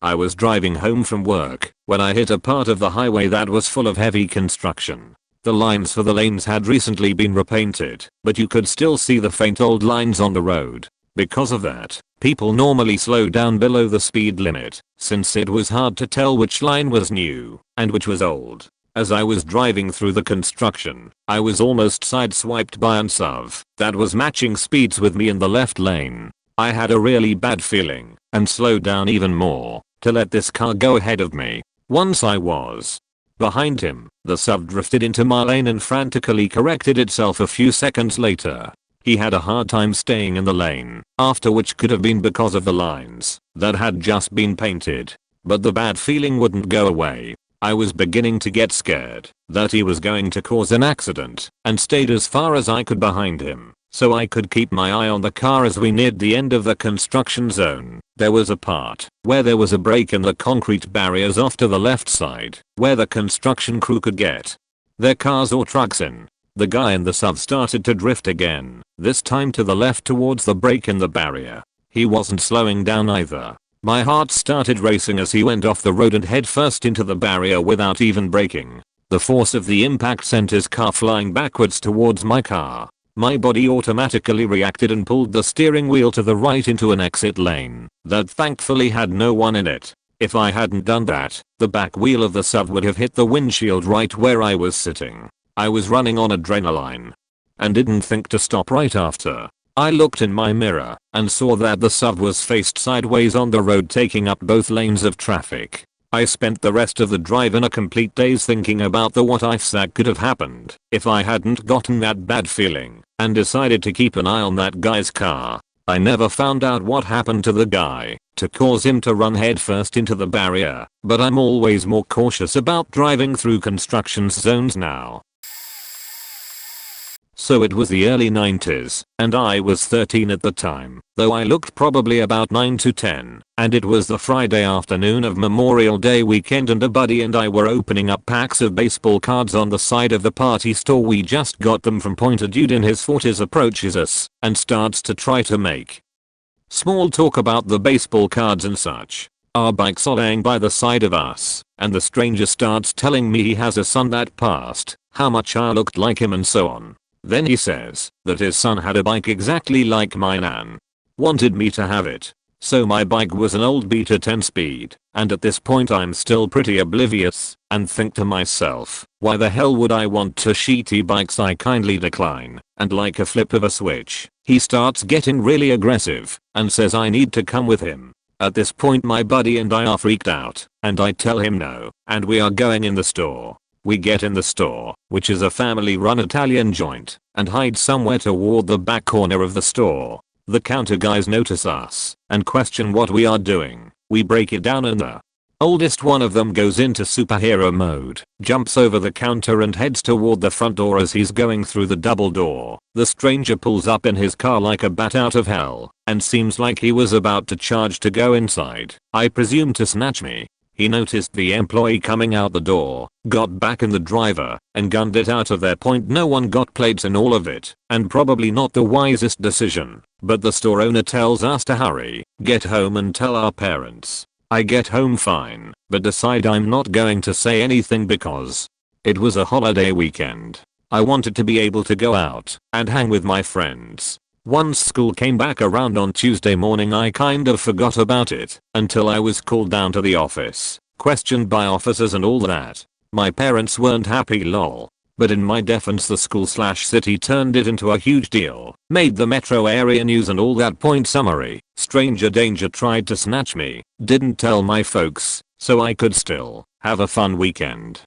I was driving home from work when I hit a part of the highway that was full of heavy construction. The lines for the lanes had recently been repainted, but you could still see the faint old lines on the road. Because of that, people normally slow down below the speed limit, since it was hard to tell which line was new and which was old. As I was driving through the construction, I was almost sideswiped by an SUV that was matching speeds with me in the left lane. I had a really bad feeling and slowed down even more to let this car go ahead of me. Once I was behind him, the SUV drifted into my lane and frantically corrected itself a few seconds later. He had a hard time staying in the lane, after which could have been because of the lines that had just been painted. But the bad feeling wouldn't go away. I was beginning to get scared that he was going to cause an accident and stayed as far as I could behind him, so I could keep my eye on the car as we neared the end of the construction zone. There was a part where there was a break in the concrete barriers off to the left side where the construction crew could get their cars or trucks in. The guy in the SUV started to drift again, this time to the left towards the break in the barrier. He wasn't slowing down either. My heart started racing as he went off the road and head first into the barrier without even braking. The force of the impact sent his car flying backwards towards my car. My body automatically reacted and pulled the steering wheel to the right into an exit lane that thankfully had no one in it. If I hadn't done that, the back wheel of the SUV would have hit the windshield right where I was sitting. I was running on adrenaline and didn't think to stop right after. I looked in my mirror and saw that the SUV was faced sideways on the road, taking up both lanes of traffic. I spent the rest of the drive in a complete daze thinking about the what ifs that could have happened if I hadn't gotten that bad feeling and decided to keep an eye on that guy's car. I never found out what happened to the guy to cause him to run headfirst into the barrier, but I'm always more cautious about driving through construction zones now. So it was the early 90s, and I was 13 at the time, though I looked probably about 9 to 10, and it was the Friday afternoon of Memorial Day weekend, and a buddy and I were opening up packs of baseball cards on the side of the party store we just got them from. A dude in his 40s approaches us and starts to try to make small talk about the baseball cards and such. Our bikes are laying by the side of us, and the stranger starts telling me he has a son that passed, how much I looked like him and so on. Then he says that his son had a bike exactly like mine and wanted me to have it. So my bike was an old Beta 10 speed, and at this point I'm still pretty oblivious and think to myself, why the hell would I want two shitty bikes? I kindly decline, and like a flip of a switch, he starts getting really aggressive and says I need to come with him. At this point my buddy and I are freaked out, and I tell him no, and we are going in the store. We get in the store, which is a family-run Italian joint, and hide somewhere toward the back corner of the store. The counter guys notice us and question what we are doing. We break it down and the oldest one of them goes into superhero mode, jumps over the counter and heads toward the front door. As he's going through the double door, the stranger pulls up in his car like a bat out of hell and seems like he was about to charge to go inside, I presume to snatch me. He noticed the employee coming out the door, got back in the driver, and gunned it out of there. No one got plates in all of it, and probably not the wisest decision, but the store owner tells us to hurry, get home and tell our parents. I get home fine, but decide I'm not going to say anything because it was a holiday weekend. I wanted to be able to go out and hang with my friends. Once school came back around on Tuesday morning, I kind of forgot about it until I was called down to the office, questioned by officers and all that. My parents weren't happy lol. But in my defense, the school/city turned it into a huge deal, made the metro area news and all that. Point summary, stranger danger tried to snatch me, didn't tell my folks, so I could still have a fun weekend.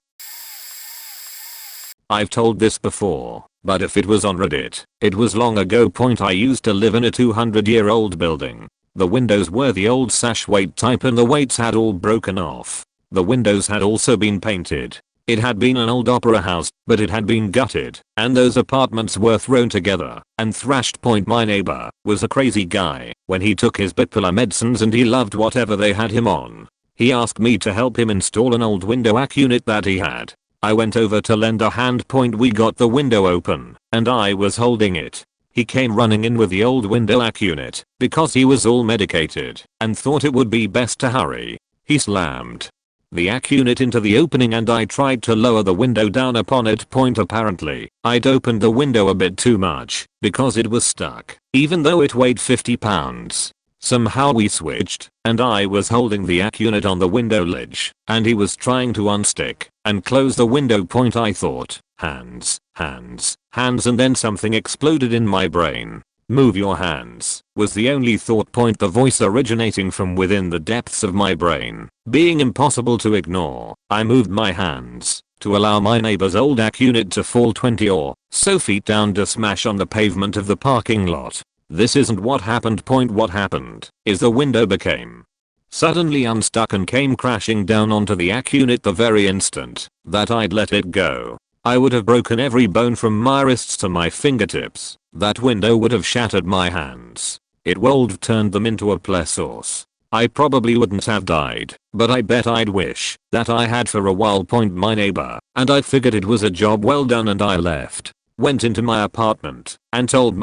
I've told this before, but if it was on Reddit, it was long ago. I used to live in a 200-year-old building. The windows were the old sash weight type and the weights had all broken off. The windows had also been painted. It had been an old opera house, but it had been gutted, and those apartments were thrown together and thrashed. My neighbor was a crazy guy when he took his bipolar medicines, and he loved whatever they had him on. He asked me to help him install an old window AC unit that he had. I went over to lend a hand. We got the window open, and I was holding it. He came running in with the old window AC unit because he was all medicated and thought it would be best to hurry. He slammed the AC unit into the opening and I tried to lower the window down upon it. Apparently, I'd opened the window a bit too much because it was stuck, even though it weighed 50 pounds. Somehow we switched, and I was holding the AC unit on the window ledge, and he was trying to unstick and close the window. I thought, hands, hands, hands, and then something exploded in my brain. Move your hands was the only thought. The voice originating from within the depths of my brain, being impossible to ignore. I moved my hands to allow my neighbor's old AC unit to fall 20 or so feet down to smash on the pavement of the parking lot. This isn't what happened. What happened is the window became suddenly unstuck and came crashing down onto the AC unit the very instant that I'd let it go. I would have broken every bone from my wrists to my fingertips. That window would have shattered my hands. It would have turned them into a plesiosaurus. I probably wouldn't have died, but I bet I'd wish that I had for a while. My neighbor and I figured it was a job well done, and I left. Went into my apartment and told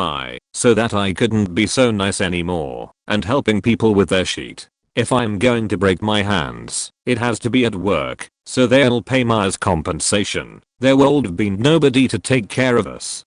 so that I couldn't be so nice anymore and helping people with their shit. If I'm going to break my hands, it has to be at work, so they'll pay me as compensation. There would have been nobody to take care of us.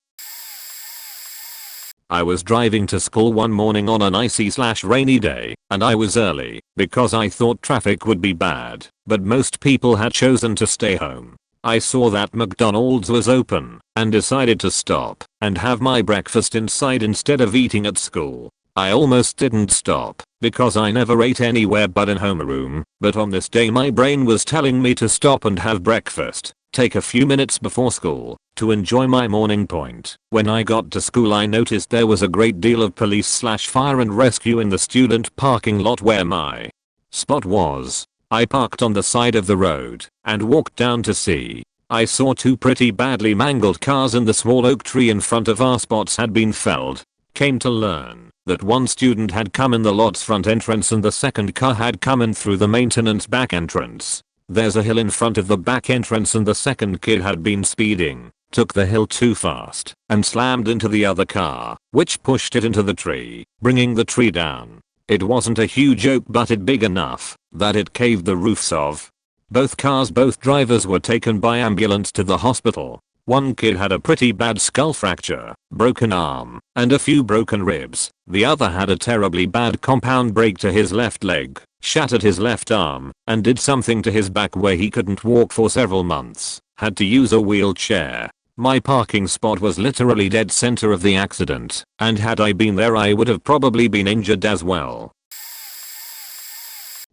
I was driving to school one morning on an icy/rainy day, and I was early because I thought traffic would be bad, but most people had chosen to stay home. I saw that McDonald's was open and decided to stop and have my breakfast inside instead of eating at school. I almost didn't stop because I never ate anywhere but in homeroom, but on this day my brain was telling me to stop and have breakfast, take a few minutes before school, to enjoy my morning point. When I got to school I noticed there was a great deal of police/fire and rescue in the student parking lot where my spot was. I parked on the side of the road and walked down to see. I saw two pretty badly mangled cars and the small oak tree in front of our spots had been felled. Came to learn that one student had come in the lot's front entrance and the second car had come in through the maintenance back entrance. There's a hill in front of the back entrance and the second kid had been speeding, took the hill too fast, and slammed into the other car, which pushed it into the tree, bringing the tree down. It wasn't a huge oak but it big enough that it caved the roofs of both cars. Both drivers were taken by ambulance to the hospital. One kid had a pretty bad skull fracture, broken arm, and a few broken ribs. The other had a terribly bad compound break to his left leg, shattered his left arm, and did something to his back where he couldn't walk for several months, had to use a wheelchair. My parking spot was literally dead center of the accident, and had I been there I would have probably been injured as well.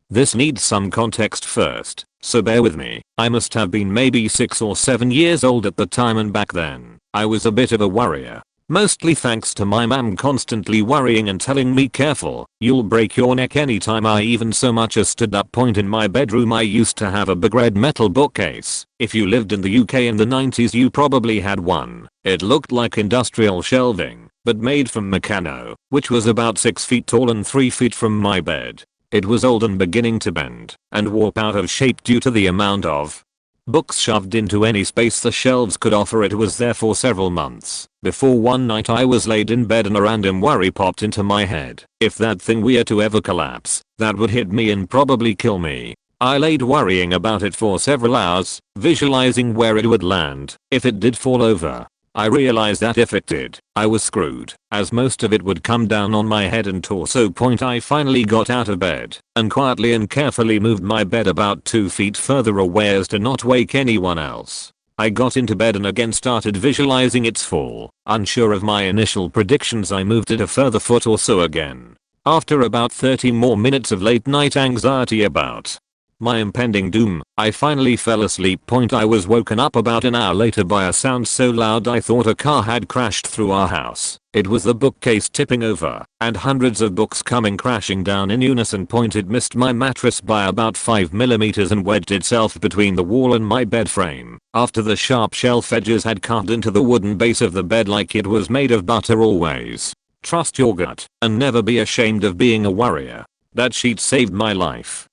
This needs some context first, so bear with me. I must have been maybe 6 or 7 years old at the time, and back then, I was a bit of a worrier. Mostly thanks to my mom constantly worrying and telling me careful, you'll break your neck anytime. I even so much as stood up point in my bedroom. I used to have a big red metal bookcase. If you lived in the UK in the 90s you probably had one. It looked like industrial shelving, but made from Meccano, which was about 6 feet tall and 3 feet from my bed. It was old and beginning to bend and warp out of shape due to the amount of books shoved into any space the shelves could offer. It was there for several months before one night I was laid in bed and a random worry popped into my head. If that thing were to ever collapse, that would hit me and probably kill me. I laid worrying about it for several hours, visualizing where it would land if it did fall over. I realized that if it did, I was screwed, as most of it would come down on my head and torso. Point. I finally got out of bed and quietly and carefully moved my bed about 2 feet further away as to not wake anyone else. I got into bed and again started visualizing its fall. Unsure of my initial predictions I moved it a further foot or so again. After about 30 more minutes of late night anxiety about my impending doom, I finally fell asleep. I was woken up about an hour later by a sound so loud I thought a car had crashed through our house. It was the bookcase tipping over and hundreds of books coming crashing down in unison. It missed my mattress by about 5mm and wedged itself between the wall and my bed frame after the sharp shelf edges had carved into the wooden base of the bed like it was made of butter. Always trust your gut and never be ashamed of being a warrior. That sheet saved my life.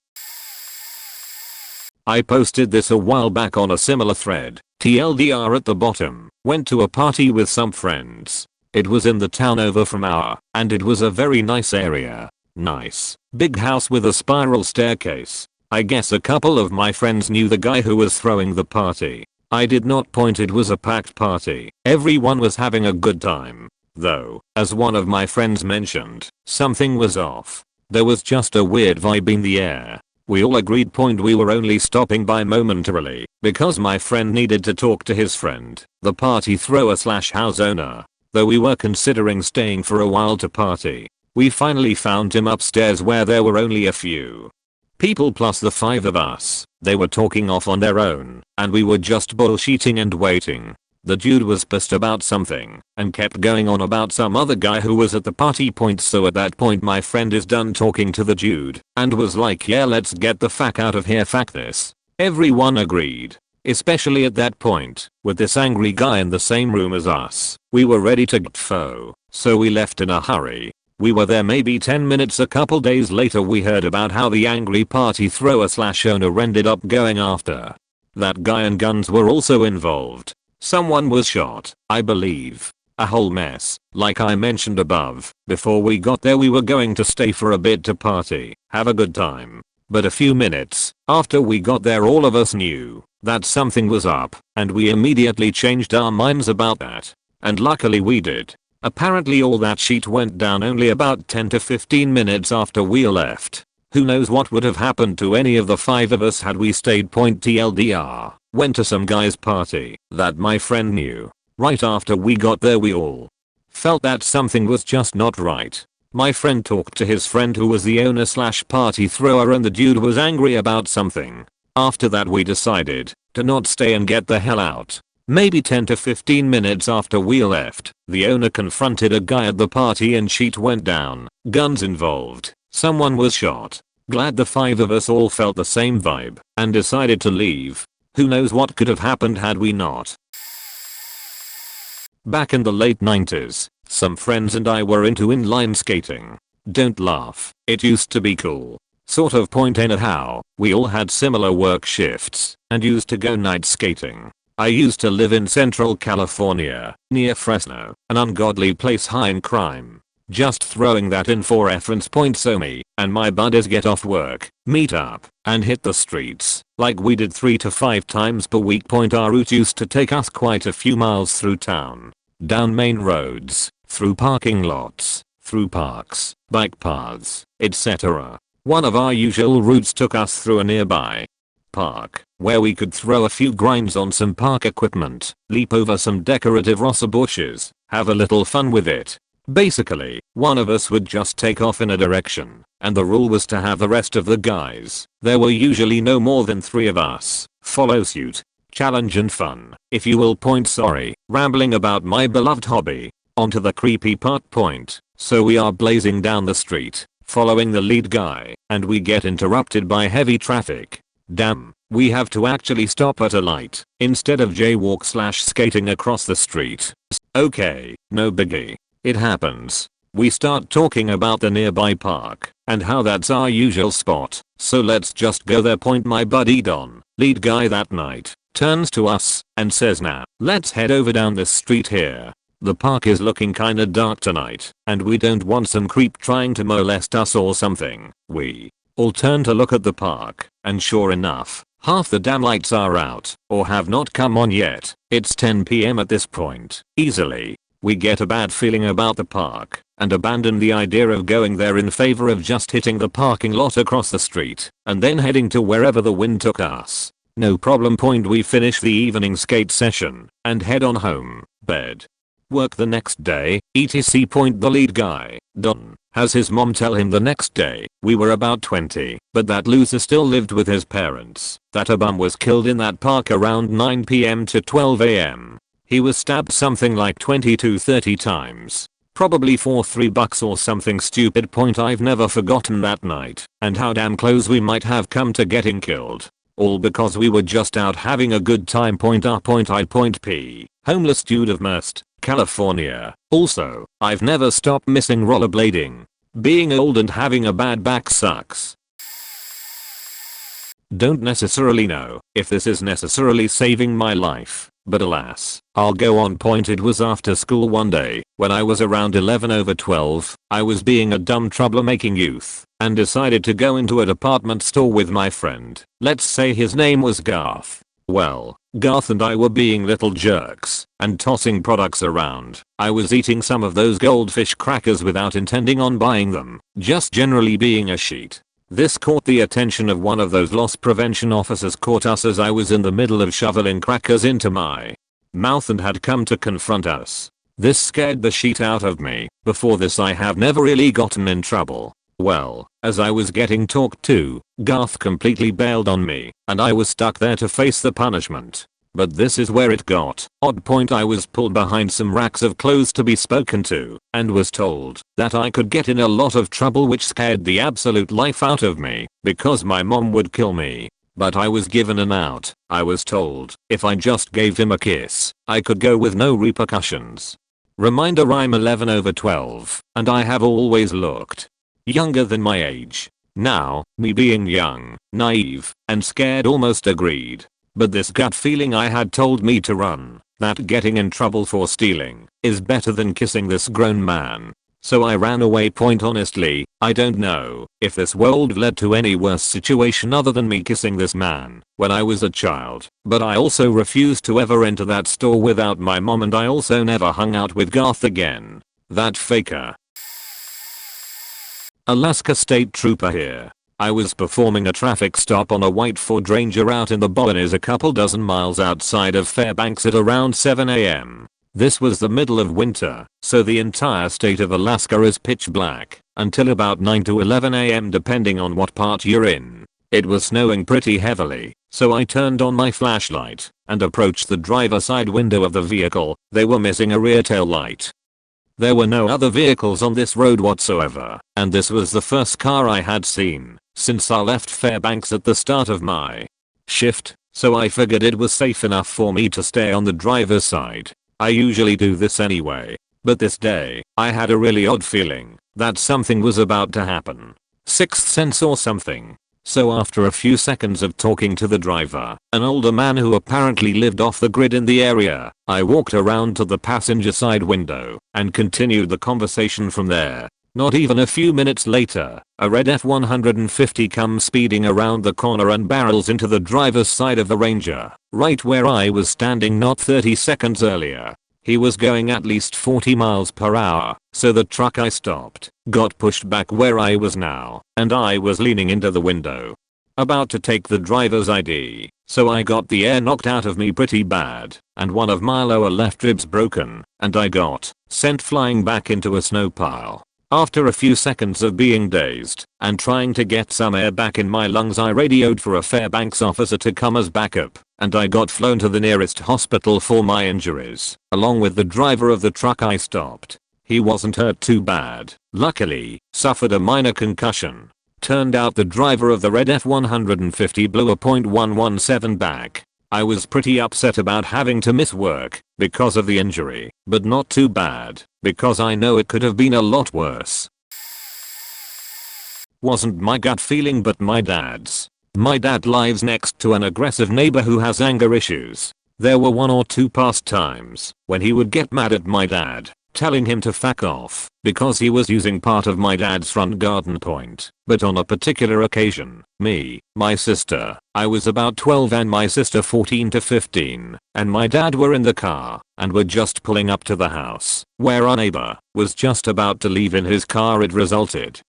I posted this a while back on a similar thread. TLDR at the bottom. Went to a party with some friends. It was in the town over from our, and it was a very nice area. Nice, big house with a spiral staircase. I guess a couple of my friends knew the guy who was throwing the party. I did not. It was a packed party. Everyone was having a good time. Though, as one of my friends mentioned, something was off. There was just a weird vibe in the air. We all agreed. We were only stopping by momentarily because my friend needed to talk to his friend, the party thrower/house owner. Though we were considering staying for a while to party, we finally found him upstairs where there were only a few people plus the 5 of us. They were talking off on their own and we were just bullshitting and waiting. The dude was pissed about something and kept going on about some other guy who was at the party. So at that point my friend is done talking to the dude and was like, yeah, let's get the fuck out of here, fuck this. Everyone agreed, especially at that point, with this angry guy in the same room as us. We were ready to get foe, so we left in a hurry. We were there maybe 10 minutes. A couple days later we heard about how the angry party thrower/owner ended up going after that guy and guns were also involved. Someone was shot, I believe. A whole mess. Like I mentioned above, before we got there we were going to stay for a bit to party, have a good time. But a few minutes after we got there all of us knew that something was up, and we immediately changed our minds about that. And luckily we did. Apparently all that shit went down only about 10 to 15 minutes after we left. Who knows what would have happened to any of the 5 of us had we stayed. TLDR. Went to some guy's party that my friend knew. Right after we got there we all felt that something was just not right. My friend talked to his friend who was the owner slash party thrower, and the dude was angry about something. After that we decided to not stay and get the hell out. Maybe 10 to 15 minutes after we left, the owner confronted a guy at the party and shit went down. Guns involved. Someone was shot. Glad the 5 of us all felt the same vibe and decided to leave. Who knows what could have happened had we not. Back in the late 90s, some friends and I were into inline skating. Don't laugh, it used to be cool. Sort of. Anyhow, we all had similar work shifts and used to go night skating. I used to live in Central California, near Fresno, an ungodly place high in crime. Just throwing that in for reference. So me and my buddies get off work, meet up, and hit the streets like we did 3 to 5 times per week. Our route used to take us quite a few miles through town, down main roads, through parking lots, through parks, bike paths, etc. One of our usual routes took us through a nearby park, where we could throw a few grinds on some park equipment, leap over some decorative rosa bushes, have a little fun with it. Basically, one of us would just take off in a direction, and the rule was to have the rest of the guys, there were usually no more than 3 of us, follow suit. Challenge and fun, if you will. Sorry, rambling about my beloved hobby. Onto the creepy part. So we are blazing down the street, following the lead guy, and we get interrupted by heavy traffic. Damn, we have to actually stop at a light, instead of jaywalk slash skating across the street. Okay, no biggie. It happens. We start talking about the nearby park, and how that's our usual spot, so let's just go there. My buddy Don, lead guy that night, turns to us, and says, nah, let's head over down this street here. The park is looking kinda dark tonight, and we don't want some creep trying to molest us or something. We all turn to look at the park, and sure enough, half the damn lights are out, or have not come on yet. It's 10 PM at this point. Easily. We get a bad feeling about the park, and abandon the idea of going there in favor of just hitting the parking lot across the street, and then heading to wherever the wind took us. No problem. We finish the evening skate session, and head on home, bed. Work the next day, etc. The lead guy, Don, has his mom tell him the next day, we were about 20, but that loser still lived with his parents, that a bum was killed in that park around 9 PM to 12 AM. He was stabbed something like 20 to 30 times. Probably for $3 or something stupid. I've never forgotten that night, and how damn close we might have come to getting killed. All because we were just out having a good time. P. Homeless dude of Merced, California. Also, I've never stopped missing rollerblading. Being old and having a bad back sucks. Don't necessarily know if this is necessarily saving my life, but alas, I'll go on. It was after school one day, when I was around 11/12, I was being a dumb troublemaking youth, and decided to go into a department store with my friend. Let's say his name was Garth. Well, Garth and I were being little jerks, and tossing products around. I was eating some of those goldfish crackers without intending on buying them, just generally being a sheet. This caught the attention of one of those loss prevention officers. Caught us as I was in the middle of shoveling crackers into my mouth and had come to confront us. This scared the shit out of me. Before this I have never really gotten in trouble. Well, as I was getting talked to, Garth completely bailed on me, and I was stuck there to face the punishment. But this is where it got odd. I was pulled behind some racks of clothes to be spoken to, and was told that I could get in a lot of trouble, which scared the absolute life out of me, because my mom would kill me. But I was given an out. I was told if I just gave him a kiss, I could go with no repercussions. Reminder, I'm 11/12, and I have always looked younger than my age. Now, me being young, naive, and scared almost agreed. But this gut feeling I had told me to run, that getting in trouble for stealing is better than kissing this grown man. So I ran away. Honestly, I don't know if this world led to any worse situation other than me kissing this man when I was a child, but I also refused to ever enter that store without my mom, and I also never hung out with Garth again. That faker. Alaska State Trooper here. I was performing a traffic stop on a white Ford Ranger out in the Bonners a couple dozen miles outside of Fairbanks at around 7 AM. This was the middle of winter, so the entire state of Alaska is pitch black until about 9 to 11 AM depending on what part you're in. It was snowing pretty heavily, so I turned on my flashlight and approached the driver's side window of the vehicle. They were missing a rear tail light. There were no other vehicles on this road whatsoever, and this was the first car I had seen since I left Fairbanks at the start of my shift, so I figured it was safe enough for me to stay on the driver's side. I usually do this anyway, but this day, I had a really odd feeling that something was about to happen. Sixth sense or something. So after a few seconds of talking to the driver, an older man who apparently lived off the grid in the area, I walked around to the passenger side window and continued the conversation from there. Not even a few minutes later, a red F-150 comes speeding around the corner and barrels into the driver's side of the Ranger, right where I was standing not 30 seconds earlier. He was going at least 40 miles per hour, so the truck I stopped got pushed back where I was now, and I was leaning into the window, about to take the driver's ID, so I got the air knocked out of me pretty bad, and one of my lower left ribs broken, and I got sent flying back into a snow pile. After a few seconds of being dazed and trying to get some air back in my lungs, I radioed for a Fairbanks officer to come as backup, and I got flown to the nearest hospital for my injuries, along with the driver of the truck I stopped. He wasn't hurt too bad, luckily, suffered a minor concussion. Turned out the driver of the red F-150 blew a .117 back. I was pretty upset about having to miss work because of the injury, but not too bad, because I know it could have been a lot worse. Wasn't my gut feeling but my dad's. My dad lives next to an aggressive neighbor who has anger issues. There were one or two past times when he would get mad at my dad, telling him to fuck off because he was using part of my dad's front garden point. But on a particular occasion, me, my sister, I was about 12 and my sister 14 to 15, and my dad were in the car and were just pulling up to the house where our neighbor was just about to leave in his car. It resulted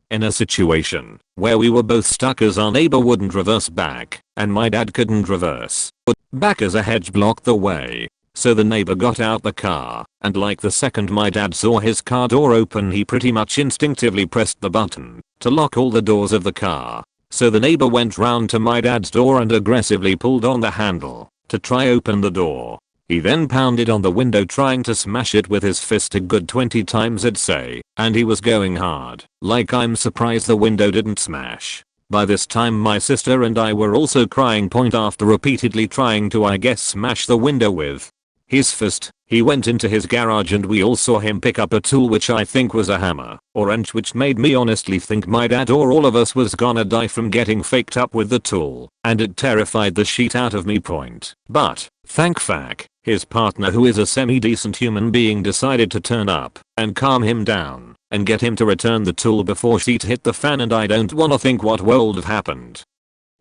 in a situation where we were both stuck as our neighbor wouldn't reverse back and my dad couldn't reverse back as a hedge blocked the way. So the neighbor got out the car, and like the second my dad saw his car door open, he pretty much instinctively pressed the button to lock all the doors of the car. So the neighbor went round to my dad's door and aggressively pulled on the handle to try open the door. He then pounded on the window trying to smash it with his fist a good 20 times I'd say, and he was going hard. Like, I'm surprised the window didn't smash. By this time my sister and I were also crying point after repeatedly trying to, I guess, smash the window with his fist. He went into his garage and we all saw him pick up a tool which I think was a hammer or wrench, which made me honestly think my dad or all of us was gonna die from getting faked up with the tool, and it terrified the shit out of me point. But, thank fuck, his partner, who is a semi-decent human being, decided to turn up and calm him down and get him to return the tool before shit hit the fan, and I don't wanna think what would have happened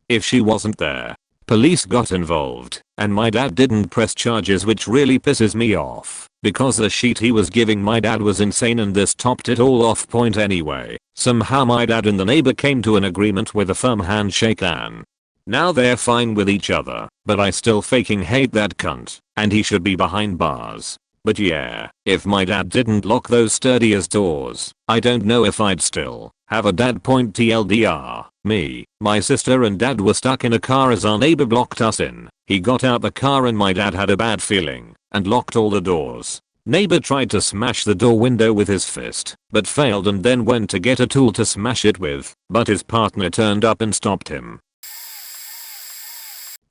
if she wasn't there. Police got involved, and my dad didn't press charges, which really pisses me off, because the shit he was giving my dad was insane, and this topped it all off point anyway. Somehow my dad and the neighbor came to an agreement with a firm handshake, and now they're fine with each other, but I still fucking hate that cunt, and he should be behind bars. But yeah, if my dad didn't lock those sturdy as doors, I don't know if I'd still have a dad point. TLDR, me, my sister and dad were stuck in a car as our neighbor blocked us in. He got out the car and my dad had a bad feeling and locked all the doors. Neighbor tried to smash the door window with his fist, but failed, and then went to get a tool to smash it with, but his partner turned up and stopped him.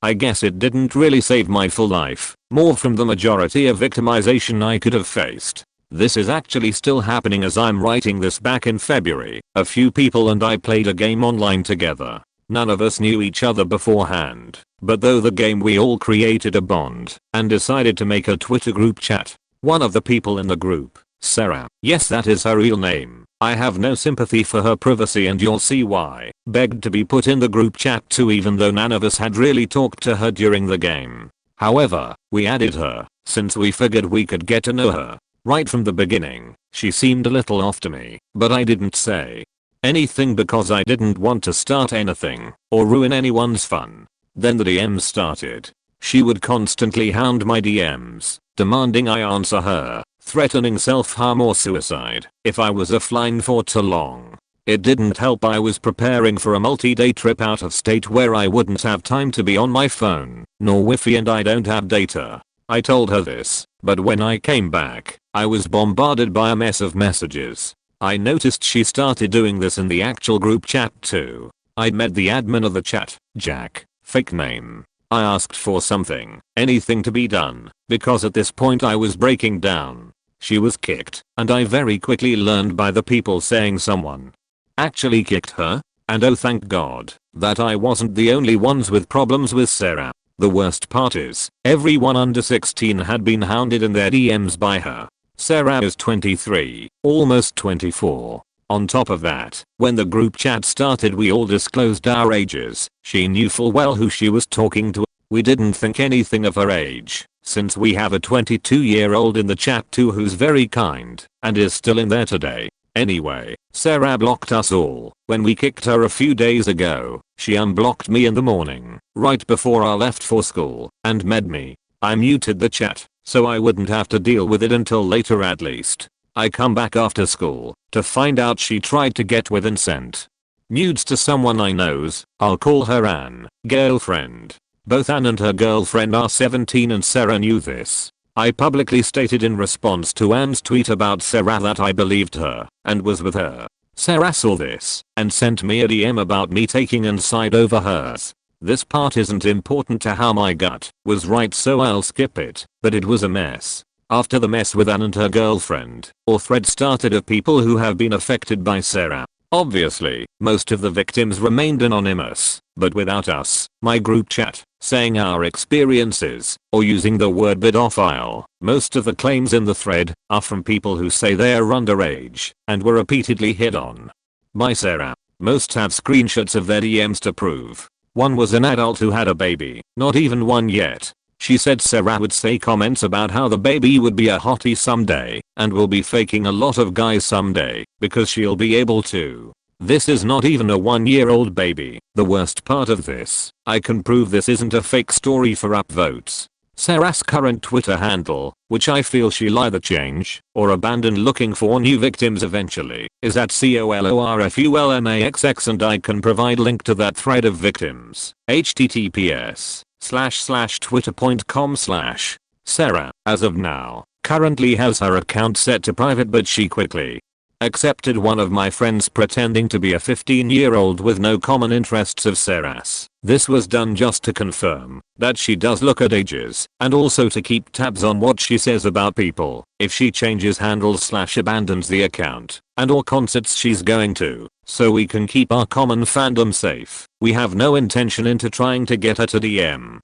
I guess it didn't really save my full life, more from the majority of victimization I could have faced. This is actually still happening as I'm writing this. Back in February, a few people and I played a game online together. None of us knew each other beforehand, but though the game, we all created a bond and decided to make a Twitter group chat. One of the people in the group, Sarah, yes, that is her real name, I have no sympathy for her privacy and you'll see why, begged to be put in the group chat too, even though none of us had really talked to her during the game. However, we added her since we figured we could get to know her. Right from the beginning, she seemed a little off to me, but I didn't say anything because I didn't want to start anything or ruin anyone's fun. Then the DMs started. She would constantly hound my DMs, demanding I answer her, threatening self-harm or suicide if I was offline for too long. It didn't help I was preparing for a multi-day trip out of state where I wouldn't have time to be on my phone, nor Wi-Fi, and I don't have data. I told her this, but when I came back, I was bombarded by a mess of messages. I noticed she started doing this in the actual group chat too. I'd met the admin of the chat, Jack, fake name. I asked for something, anything to be done, because at this point I was breaking down. She was kicked, and I very quickly learned by the people saying someone actually kicked her, and oh thank God that I wasn't the only ones with problems with Sarah. The worst part is, everyone under 16 had been hounded in their DMs by her. Sarah is 23, almost 24. On top of that, when the group chat started we all disclosed our ages. She knew full well who she was talking to. We didn't think anything of her age, since we have a 22-year-old in the chat too who's very kind, and is still in there today. Anyway, Sarah blocked us all. When we kicked her a few days ago, she unblocked me in the morning, right before I left for school, and med me. I muted the chat, so I wouldn't have to deal with it until later at least. I come back after school, to find out she tried to get with and sent nudes to someone I knows. I'll call her Anne, girlfriend. Both Anne and her girlfriend are 17 and Sarah knew this. I publicly stated in response to Anne's tweet about Sarah that I believed her and was with her. Sarah saw this and sent me a DM about me taking Anne's side over hers. This part isn't important to how my gut was right, so I'll skip it, but it was a mess. After the mess with Anne and her girlfriend, a thread started of people who have been affected by Sarah. Obviously, most of the victims remained anonymous, but without us, my group chat, saying our experiences, or using the word pedophile. Most of the claims in the thread are from people who say they are underage and were repeatedly hit on by Sarah. Most have screenshots of their DMs to prove. One was an adult who had a baby, not even one yet. She said Sarah would say comments about how the baby would be a hottie someday and will be faking a lot of guys someday because she'll be able to. This is not even a 1-year-old baby. The worst part of this, I can prove this isn't a fake story for upvotes. Sarah's current Twitter handle, which I feel she'll either change or abandon looking for new victims eventually, is at COLORFULMAXX, and I can provide link to that thread of victims. https://twitter.com/Sarah, as of now, currently has her account set to private, but she quickly accepted one of my friends pretending to be a 15-year-old with no common interests of Sarah's. This was done just to confirm that she does look at ages, and also to keep tabs on what she says about people if she changes handles/abandons the account, and or concerts she's going to, so we can keep our common fandom safe. We have no intention into trying to get her to DM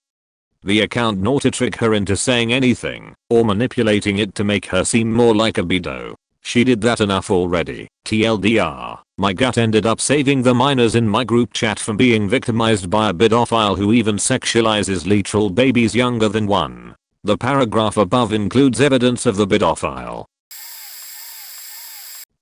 the account nor to trick her into saying anything or manipulating it to make her seem more like a bedo. She did that enough already. TLDR, my gut ended up saving the minors in my group chat from being victimized by a pedophile who even sexualizes literal babies younger than 1. The paragraph above includes evidence of the pedophile.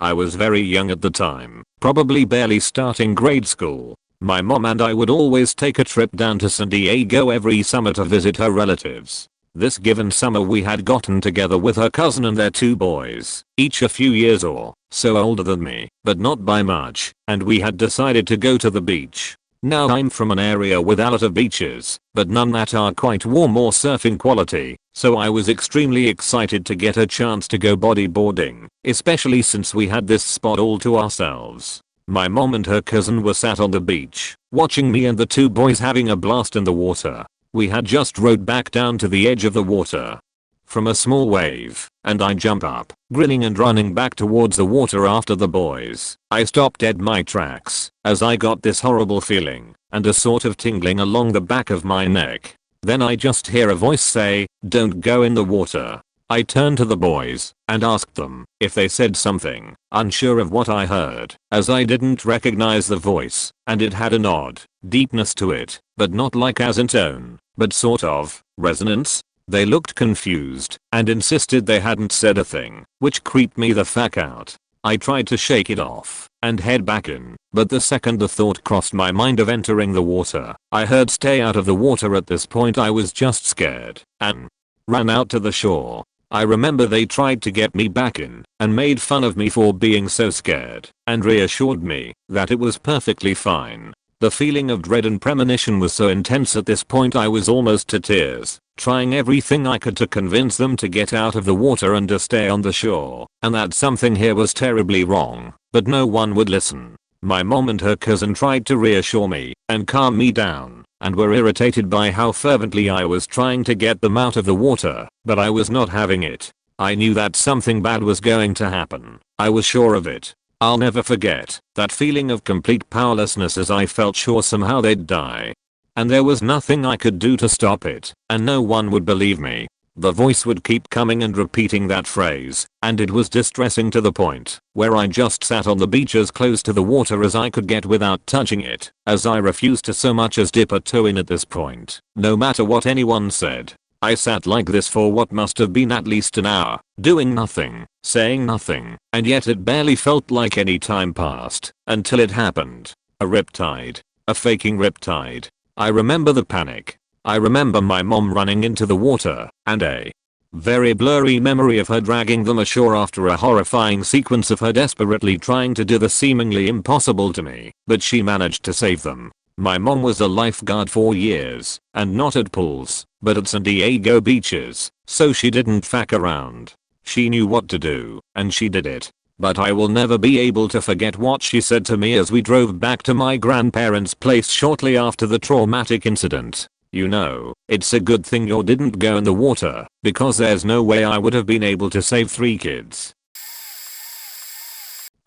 I was very young at the time, probably barely starting grade school. My mom and I would always take a trip down to San Diego every summer to visit her relatives. This given summer we had gotten together with her cousin and their 2 boys, each a few years or so older than me, but not by much, and we had decided to go to the beach. Now I'm from an area with a lot of beaches, but none that are quite warm or surfing quality, so I was extremely excited to get a chance to go bodyboarding, especially since we had this spot all to ourselves. My mom and her cousin were sat on the beach, watching me and the 2 boys having a blast in the water. We had just rowed back down to the edge of the water from a small wave, and I jump up, grinning and running back towards the water after the boys. I stopped dead my tracks as I got this horrible feeling and a sort of tingling along the back of my neck. Then I just hear a voice say, "Don't go in the water." I turned to the boys and asked them if they said something, unsure of what I heard, as I didn't recognize the voice, and it had an odd deepness to it, but not like as in tone, but sort of resonance. They looked confused and insisted they hadn't said a thing, which creeped me the fuck out. I tried to shake it off and head back in, but the second the thought crossed my mind of entering the water, I heard "stay out of the water." At this point I was just scared and ran out to the shore. I remember they tried to get me back in and made fun of me for being so scared and reassured me that it was perfectly fine. The feeling of dread and premonition was so intense at this point I was almost to tears, trying everything I could to convince them to get out of the water and to stay on the shore, and that something here was terribly wrong, but no one would listen. My mom and her cousin tried to reassure me and calm me down, and were irritated by how fervently I was trying to get them out of the water, but I was not having it. I knew that something bad was going to happen. I was sure of it. I'll never forget that feeling of complete powerlessness as I felt sure somehow they'd die. And there was nothing I could do to stop it, and no one would believe me. The voice would keep coming and repeating that phrase, and it was distressing to the point where I just sat on the beach as close to the water as I could get without touching it, as I refused to so much as dip a toe in at this point, no matter what anyone said. I sat like this for what must have been at least an hour, doing nothing, saying nothing, and yet it barely felt like any time passed until it happened. A riptide. A faking riptide. I remember the panic. I remember my mom running into the water, and a very blurry memory of her dragging them ashore after a horrifying sequence of her desperately trying to do the seemingly impossible to me, but she managed to save them. My mom was a lifeguard for years, and not at pools, but at San Diego beaches, so she didn't fuck around. She knew what to do, and she did it. But I will never be able to forget what she said to me as we drove back to my grandparents' place shortly after the traumatic incident. "You know, it's a good thing you didn't go in the water, because there's no way I would have been able to save 3 kids."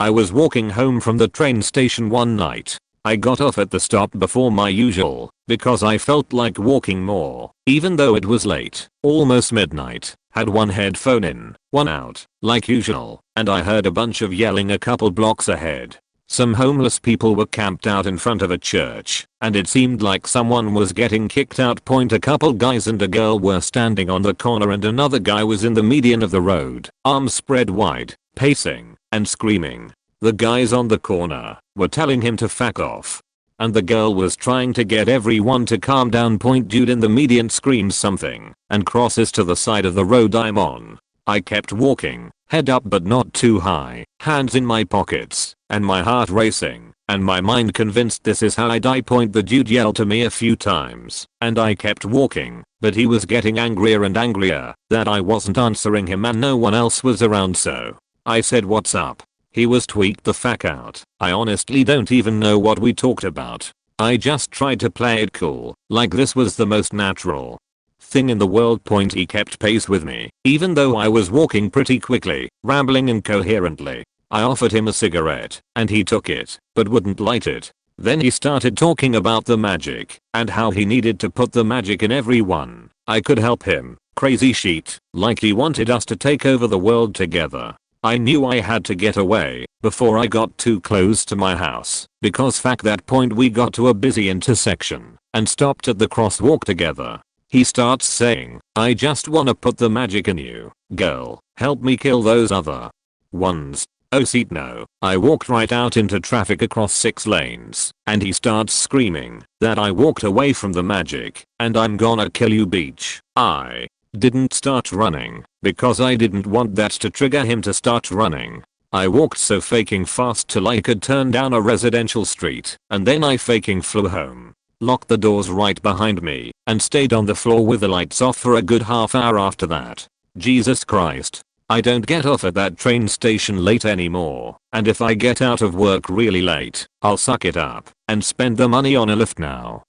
I was walking home from the train station one night. I got off at the stop before my usual, because I felt like walking more, even though it was late, almost midnight, had one headphone in, one out, like usual, and I heard a bunch of yelling a couple blocks ahead. Some homeless people were camped out in front of a church, and it seemed like someone was getting kicked out. A couple guys and a girl were standing on the corner and another guy was in the median of the road, arms spread wide, pacing, and screaming. The guys on the corner were telling him to fuck off. And the girl was trying to get everyone to calm down. Dude in the median screams something and crosses to the side of the road I'm on. I kept walking, head up but not too high, hands in my pockets, and my heart racing, and my mind convinced this is how I die. The dude yelled to me a few times, and I kept walking, but he was getting angrier and angrier that I wasn't answering him and no one else was around, so I said, "What's up?" He was tweaked the fuck out. I honestly don't even know what we talked about. I just tried to play it cool, like this was the most natural thing in the world. He kept pace with me, even though I was walking pretty quickly, rambling incoherently. I offered him a cigarette, and he took it, but wouldn't light it. Then he started talking about the magic, and how he needed to put the magic in everyone. I could help him. Crazy shit, like he wanted us to take over the world together. I knew I had to get away before I got too close to my house, because at that point we got to a busy intersection and stopped at the crosswalk together. He starts saying, "I just wanna put the magic in you, girl, help me kill those other ones." Oh shit, no. I walked right out into traffic across 6 lanes, and he starts screaming that I walked away from the magic and I'm gonna kill you, bitch. I didn't start running because I didn't want that to trigger him to start running. I walked so faking fast till I could turn down a residential street, and then I faking flew home, locked the doors right behind me, and stayed on the floor with the lights off for a good half hour after that. Jesus Christ. I don't get off at that train station late anymore, and if I get out of work really late, I'll suck it up and spend the money on a Lyft now.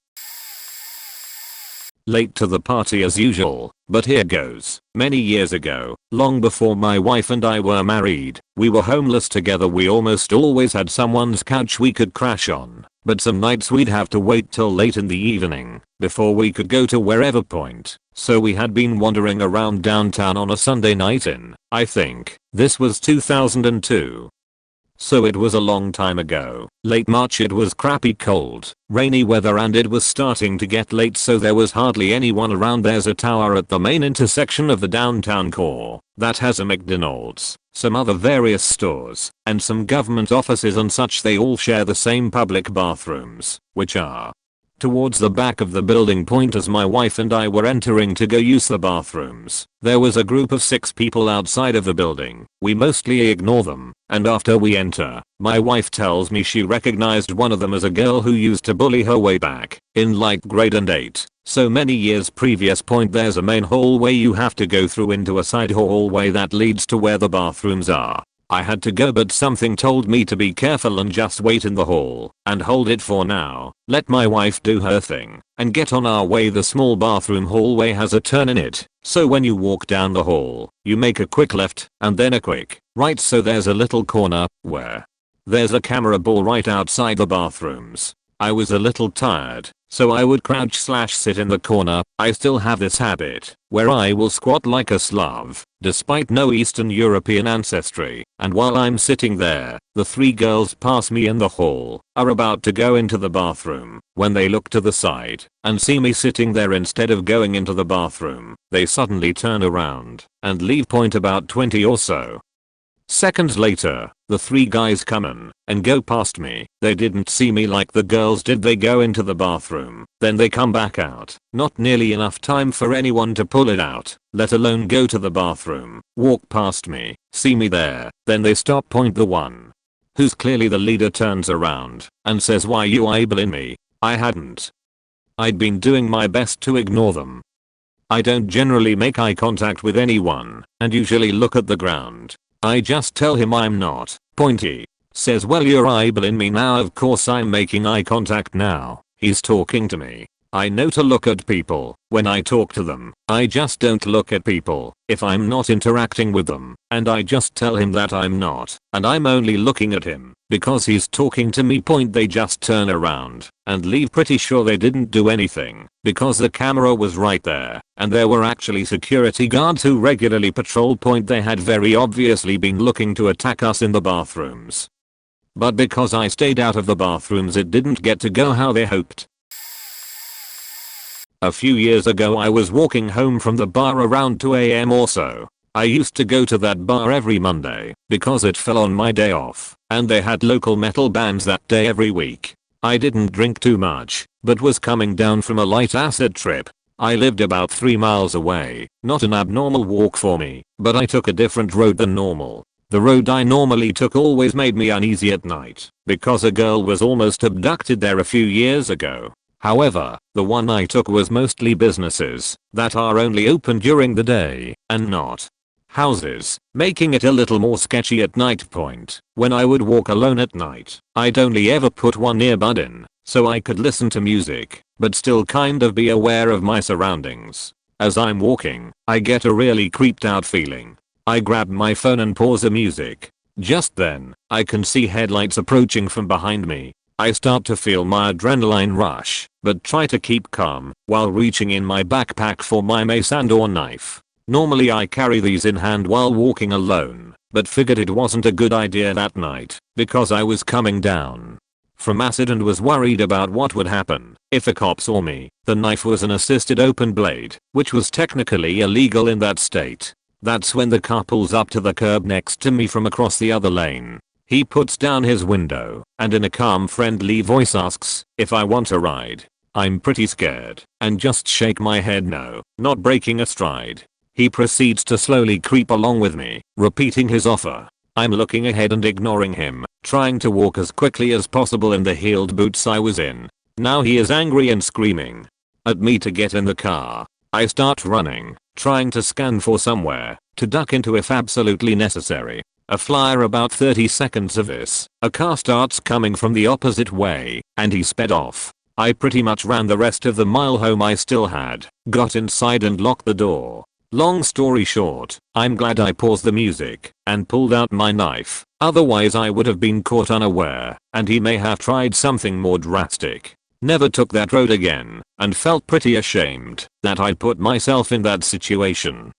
Late to the party as usual, but here goes. Many years ago, long before my wife and I were married, we were homeless together. We almost always had someone's couch we could crash on, but some nights we'd have to wait till late in the evening before we could go to wherever point. So we had been wandering around downtown on a Sunday night in, I think, this was 2002. So it was a long time ago. Late March, it was crappy cold, rainy weather, and it was starting to get late, so there was hardly anyone around. There's a tower at the main intersection of the downtown core that has a McDonald's, some other various stores, and some government offices and such. They all share the same public bathrooms, which are towards the back of the building. As my wife and I were entering to go use the bathrooms, there was a group of 6 people outside of the building. We mostly ignore them, and after we enter, my wife tells me she recognized one of them as a girl who used to bully her way back in like grade 8. So many years previous. There's a main hallway you have to go through into a side hallway that leads to where the bathrooms are. I had to go, but something told me to be careful and just wait in the hall and hold it for now. Let my wife do her thing and get on our way. The small bathroom hallway has a turn in it, so when you walk down the hall, you make a quick left and then a quick right. So there's a little corner where there's a camera ball right outside the bathrooms. I was a little tired, so I would crouch/sit in the corner. I still have this habit where I will squat like a Slav, despite no Eastern European ancestry, and while I'm sitting there, the 3 girls pass me in the hall, are about to go into the bathroom. When they look to the side and see me sitting there instead of going into the bathroom, they suddenly turn around and leave. About 20 or so seconds later, the 3 guys come in and go past me. They didn't see me like the girls did. They go into the bathroom, then they come back out. Not nearly enough time for anyone to pull it out, let alone go to the bathroom. Walk past me, see me there, then they stop. The one who's clearly the leader turns around and says, "Why you eyeballing me?" I hadn't. I'd been doing my best to ignore them. I don't generally make eye contact with anyone and usually look at the ground. I just tell him I'm not. He says, "Well, you're eyeballing me now." Of course I'm making eye contact now. He's talking to me. I know to look at people when I talk to them. I just don't look at people if I'm not interacting with them, and I just tell him that I'm not, and I'm only looking at him because he's talking to me. They just turn around and leave. Pretty sure they didn't do anything because the camera was right there and there were actually security guards who regularly patrol. They had very obviously been looking to attack us in the bathrooms. But because I stayed out of the bathrooms, it didn't get to go how they hoped. A few years ago I was walking home from the bar around 2 AM or so. I used to go to that bar every Monday because it fell on my day off and they had local metal bands that day every week. I didn't drink too much, but was coming down from a light acid trip. I lived about 3 miles away, not an abnormal walk for me, but I took a different road than normal. The road I normally took always made me uneasy at night because a girl was almost abducted there a few years ago. However, the one I took was mostly businesses that are only open during the day and not houses, making it a little more sketchy at night. When I would walk alone at night, I'd only ever put one earbud in so I could listen to music, but still kind of be aware of my surroundings. As I'm walking, I get a really creeped out feeling. I grab my phone and pause the music. Just then, I can see headlights approaching from behind me. I start to feel my adrenaline rush, but try to keep calm while reaching in my backpack for my mace and or knife. Normally I carry these in hand while walking alone, but figured it wasn't a good idea that night because I was coming down from acid and was worried about what would happen if a cop saw me. The knife was an assisted open blade, which was technically illegal in that state. That's when the car pulls up to the curb next to me from across the other lane. He puts down his window and in a calm, friendly voice asks if I want a ride. I'm pretty scared and just shake my head no, not breaking a stride. He proceeds to slowly creep along with me, repeating his offer. I'm looking ahead and ignoring him, trying to walk as quickly as possible in the heeled boots I was in. Now he is angry and screaming at me to get in the car. I start running, trying to scan for somewhere to duck into if absolutely necessary. A flyer about 30 seconds of this, a car starts coming from the opposite way, and he sped off. I pretty much ran the rest of the mile home I still had, got inside and locked the door. Long story short, I'm glad I paused the music and pulled out my knife, otherwise I would have been caught unaware, and he may have tried something more drastic. Never took that road again, and felt pretty ashamed that I'd put myself in that situation.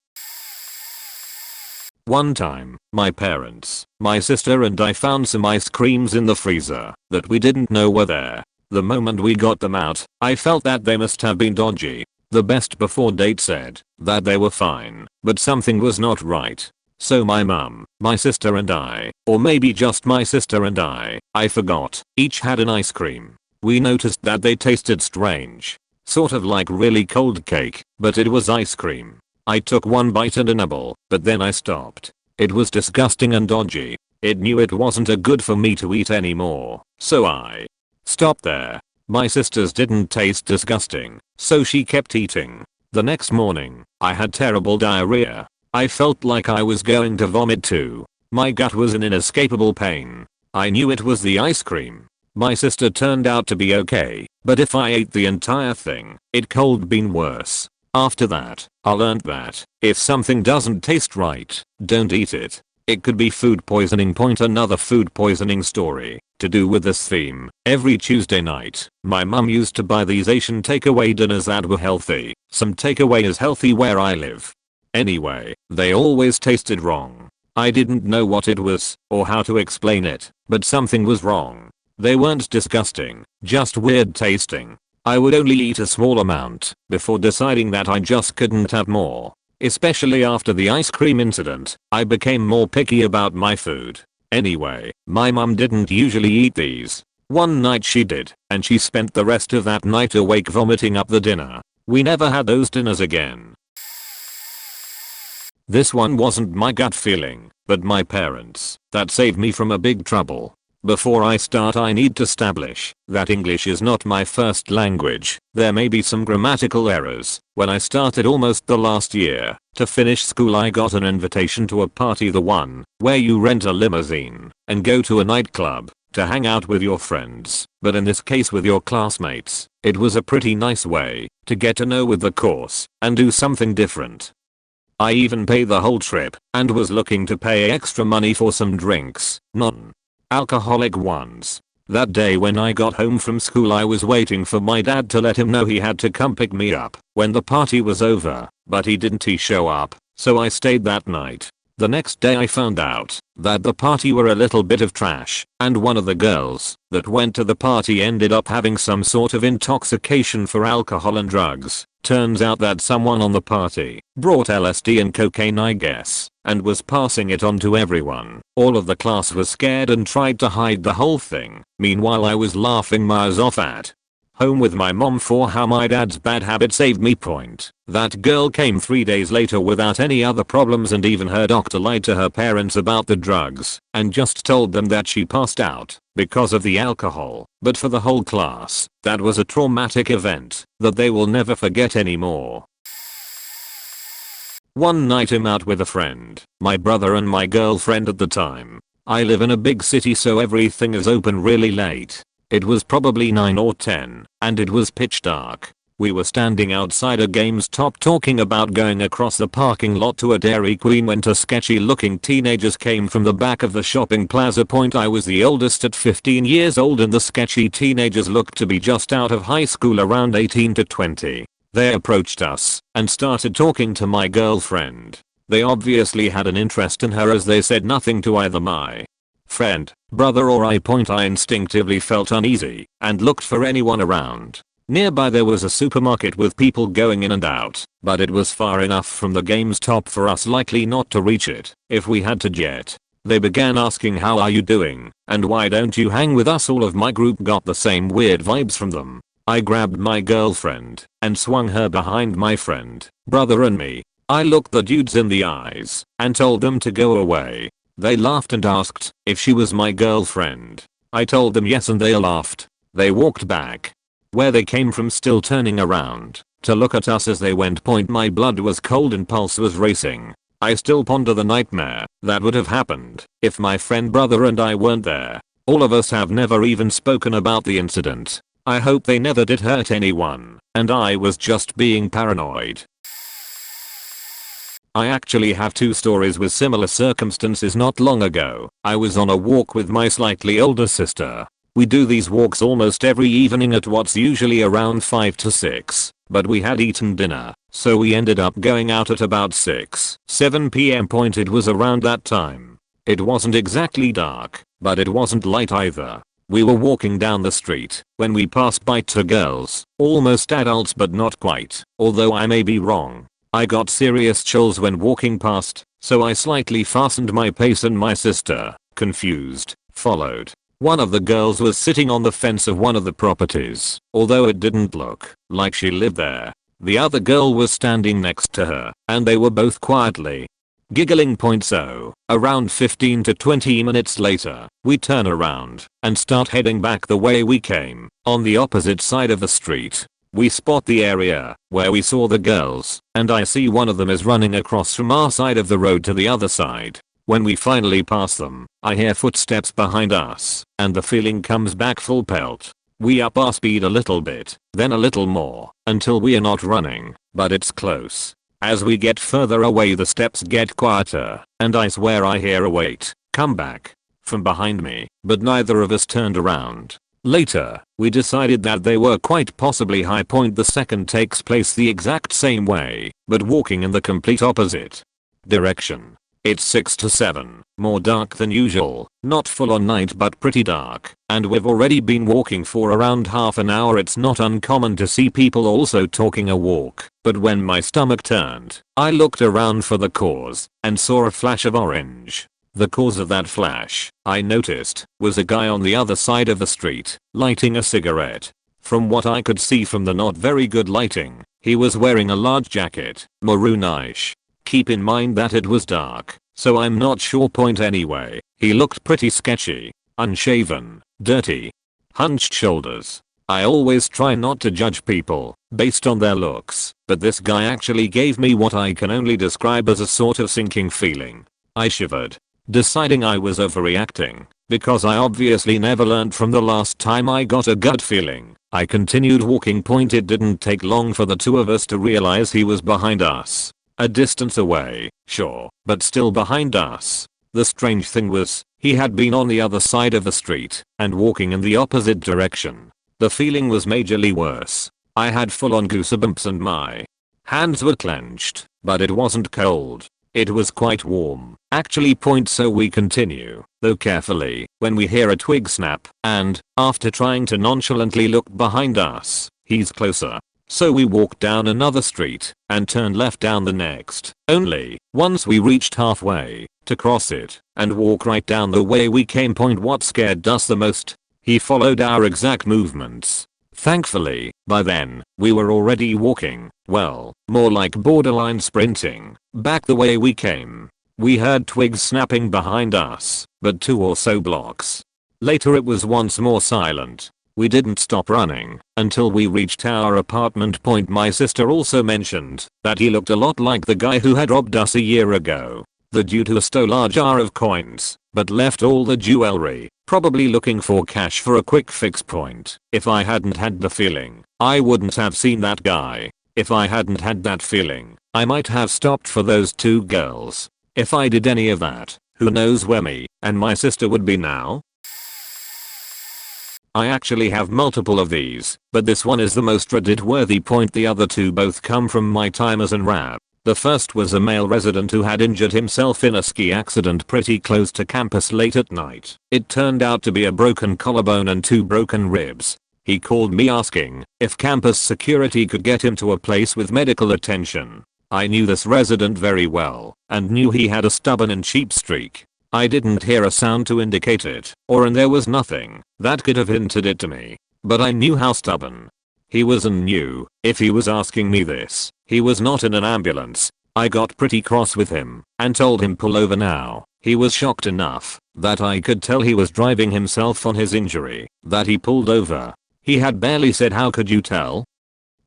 One time, my parents, my sister and I found some ice creams in the freezer that we didn't know were there. The moment we got them out, I felt that they must have been dodgy. The best before date said that they were fine, but something was not right. So my mum, my sister and I, or maybe just my sister and I forgot, each had an ice cream. We noticed that they tasted strange. Sort of like really cold cake, but it was ice cream. I took one bite and a nibble, but then I stopped. It was disgusting and dodgy. It knew it wasn't good for me to eat anymore, so I stopped there. My sister's didn't taste disgusting, so she kept eating. The next morning, I had terrible diarrhea. I felt like I was going to vomit too. My gut was in inescapable pain. I knew it was the ice cream. My sister turned out to be okay, but if I ate the entire thing, it could have been worse. After that, I learned that if something doesn't taste right, don't eat it. It could be food poisoning. Another food poisoning story to do with this theme. Every Tuesday night, my mum used to buy these Asian takeaway dinners that were healthy. Some takeaway is healthy where I live. Anyway, they always tasted wrong. I didn't know what it was or how to explain it, but something was wrong. They weren't disgusting, just weird tasting. I would only eat a small amount before deciding that I just couldn't have more. Especially after the ice cream incident, I became more picky about my food. Anyway, my mum didn't usually eat these. One night she did, and she spent the rest of that night awake vomiting up the dinner. We never had those dinners again. This one wasn't my gut feeling, but my parents. That saved me from a big trouble. Before I start, I need to establish that English is not my first language. There may be some grammatical errors. When I started almost the last year to finish school, I got an invitation to a party, the one where you rent a limousine and go to a nightclub to hang out with your friends, but in this case with your classmates. It was a pretty nice way to get to know with the course and do something different. I even paid the whole trip and was looking to pay extra money for some drinks, non-alcoholic ones. That day when I got home from school, I was waiting for my dad to let him know he had to come pick me up when the party was over, but he didn't show up, so I stayed that night. The next day I found out that the party were a little bit of trash, and one of the girls that went to the party ended up having some sort of intoxication for alcohol and drugs. Turns out that someone on the party brought LSD and cocaine, I guess, and was passing it on to everyone. All of the class was scared and tried to hide the whole thing. Meanwhile, I was laughing miles off at home with my mom for how my dad's bad habit saved me. That girl came 3 days later without any other problems, and even her doctor lied to her parents about the drugs and just told them that she passed out because of the alcohol. But for the whole class, that was a traumatic event that they will never forget anymore. One night I'm out with a friend, my brother and my girlfriend at the time. I live in a big city, so everything is open really late. It was probably 9 or 10, and it was pitch dark. We were standing outside a GameStop talking about going across the parking lot to a Dairy Queen when two sketchy looking teenagers came from the back of the shopping plaza. I was the oldest at 15 years old, and the sketchy teenagers looked to be just out of high school, around 18 to 20. They approached us and started talking to my girlfriend. They obviously had an interest in her, as they said nothing to either my friend, brother or I. I instinctively felt uneasy and looked for anyone around. Nearby there was a supermarket with people going in and out, but it was far enough from the GameStop for us likely not to reach it if we had to jet. They began asking, "How are you doing? And why don't you hang with us?" All of my group got the same weird vibes from them. I grabbed my girlfriend and swung her behind my friend, brother and me. I looked the dudes in the eyes and told them to go away. They laughed and asked if she was my girlfriend. I told them yes, and they laughed. They walked back where they came from, still turning around to look at us as they went. My blood was cold and pulse was racing. I still ponder the nightmare that would have happened if my friend, brother and I weren't there. All of us have never even spoken about the incident. I hope they never did hurt anyone, and I was just being paranoid. I actually have two stories with similar circumstances. Not long ago, I was on a walk with my slightly older sister. We do these walks almost every evening at what's usually around 5 to 6, but we had eaten dinner So we ended up going out at about 7 p.m. It was around that time. It wasn't exactly dark, but it wasn't light either. We were walking down the street when we passed by two girls, almost adults but not quite, although I may be wrong. I got serious chills when walking past, so I slightly fastened my pace and my sister, confused, followed. One of the girls was sitting on the fence of one of the properties, although it didn't look like she lived there. The other girl was standing next to her, and they were both quietly giggling. So, around 15 to 20 minutes later, we turn around and start heading back the way we came, on the opposite side of the street. We spot the area where we saw the girls, and I see one of them is running across from our side of the road to the other side. When we finally pass them, I hear footsteps behind us, and the feeling comes back full pelt. We up our speed a little bit, then a little more, until we are not running, but it's close. As we get further away the steps get quieter, and I swear I hear a "wait, come back" from behind me, but neither of us turned around. Later, we decided that they were quite possibly high. The second takes place the exact same way, but walking in the complete opposite direction. It's 6 to 7, more dark than usual, not full on night but pretty dark, and we've already been walking for around half an hour. It's not uncommon to see people also talking a walk, but when my stomach turned, I looked around for the cause, and saw a flash of orange. The cause of that flash, I noticed, was a guy on the other side of the street, lighting a cigarette. From what I could see from the not very good lighting, he was wearing a large jacket, maroonish. Keep in mind that it was dark, so I'm not sure. Anyway, he looked pretty sketchy, unshaven, dirty, hunched shoulders. I always try not to judge people based on their looks, but this guy actually gave me what I can only describe as a sort of sinking feeling. I shivered, deciding I was overreacting, because I obviously never learned from the last time I got a gut feeling. I continued walking. It didn't take long for the two of us to realize he was behind us. A distance away, sure, but still behind us. The strange thing was, he had been on the other side of the street, and walking in the opposite direction. The feeling was majorly worse. I had full on goosebumps and my hands were clenched, but it wasn't cold. It was quite warm, actually. So we continue, though carefully, when we hear a twig snap, and, after trying to nonchalantly look behind us, he's closer. So we walked down another street, and turned left down the next. Only, once we reached halfway, to cross it, and walk right down the way we came. What scared us the most? He followed our exact movements. Thankfully, by then, we were already walking, well, more like borderline sprinting, back the way we came. We heard twigs snapping behind us, but 2 or so blocks later it was once more silent. We didn't stop running until we reached our apartment. My sister also mentioned that he looked a lot like the guy who had robbed us a year ago. The dude who stole our jar of coins, but left all the jewelry, probably looking for cash for a quick fix. If I hadn't had the feeling, I wouldn't have seen that guy. If I hadn't had that feeling, I might have stopped for those 2 girls. If I did any of that, who knows where me and my sister would be now? I actually have multiple of these, but this one is the most Reddit-worthy. The other 2 both come from my time as an rap. The first was a male resident who had injured himself in a ski accident pretty close to campus late at night. It turned out to be a broken collarbone and 2 broken ribs. He called me asking if campus security could get him to a place with medical attention. I knew this resident very well, and knew he had a stubborn and cheap streak. I didn't hear a sound to indicate it, and there was nothing that could have hinted it to me, but I knew how stubborn he was and knew if he was asking me this, he was not in an ambulance. I got pretty cross with him and told him pull over now. He was shocked enough that I could tell he was driving himself on his injury that he pulled over. He had barely said how could you tell?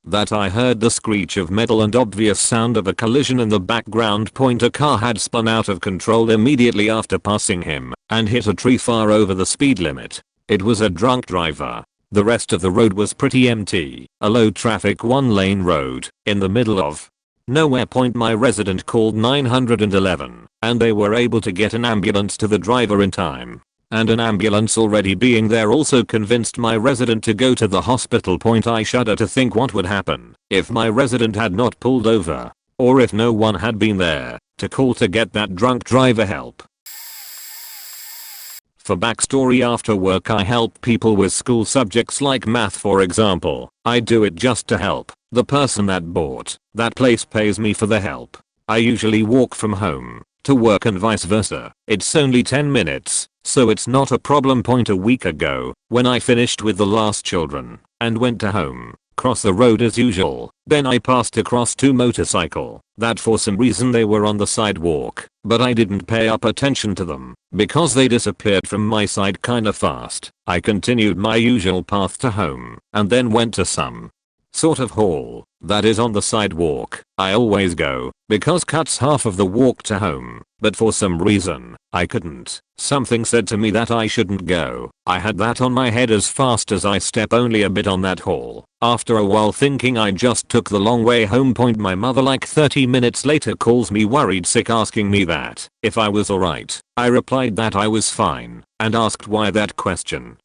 That I heard the screech of metal and obvious sound of a collision in the background. A car had spun out of control immediately after passing him and hit a tree far over the speed limit. It was a drunk driver. The rest of the road was pretty empty, a low traffic 1-lane road in the middle of nowhere. My resident called 911 and they were able to get an ambulance to the driver in time. and an ambulance already being there also convinced my resident to go to the hospital. I shudder to think what would happen if my resident had not pulled over, or if no one had been there to call to get that drunk driver help. For backstory, after work I help people with school subjects like math for example. I do it just to help. The person that bought that place pays me for the help. I usually walk from home to work and vice versa. It's only 10 minutes, so it's not a problem. A week ago, when I finished with the last children and went to home, cross the road as usual, then I passed across two motorcycles that for some reason they were on the sidewalk, but I didn't pay up attention to them because they disappeared from my sight kinda fast. I continued my usual path to home and then went to some sort of hall that is on the sidewalk. I always go because cuts half of the walk to home, but for some reason I couldn't. Something said to me that I shouldn't go. I had that on my head as fast as I step only a bit on that hall. After a while thinking I just took the long way home. My mother like 30 minutes later calls me worried sick asking me that if I was alright. I replied that I was fine and asked why that question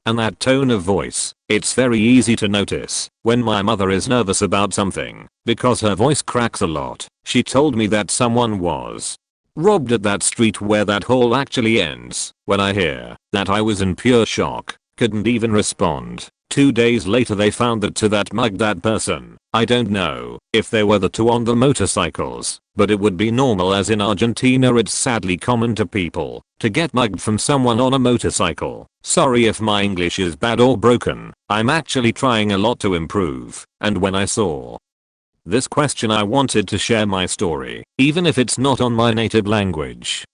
and that tone of voice. It's very easy to notice when my mother is nervous about something because her voice cracks a lot. She told me that someone was robbed at that street where that hall actually ends. When I hear that I was in pure shock, couldn't even respond. 2 days later they found that mugged that person. I don't know if they were the two on the motorcycles, but it would be normal as in Argentina it's sadly common to people to get mugged from someone on a motorcycle. Sorry if my English is bad or broken. I'm actually trying a lot to improve, and when I saw this question I wanted to share my story, even if it's not on my native language.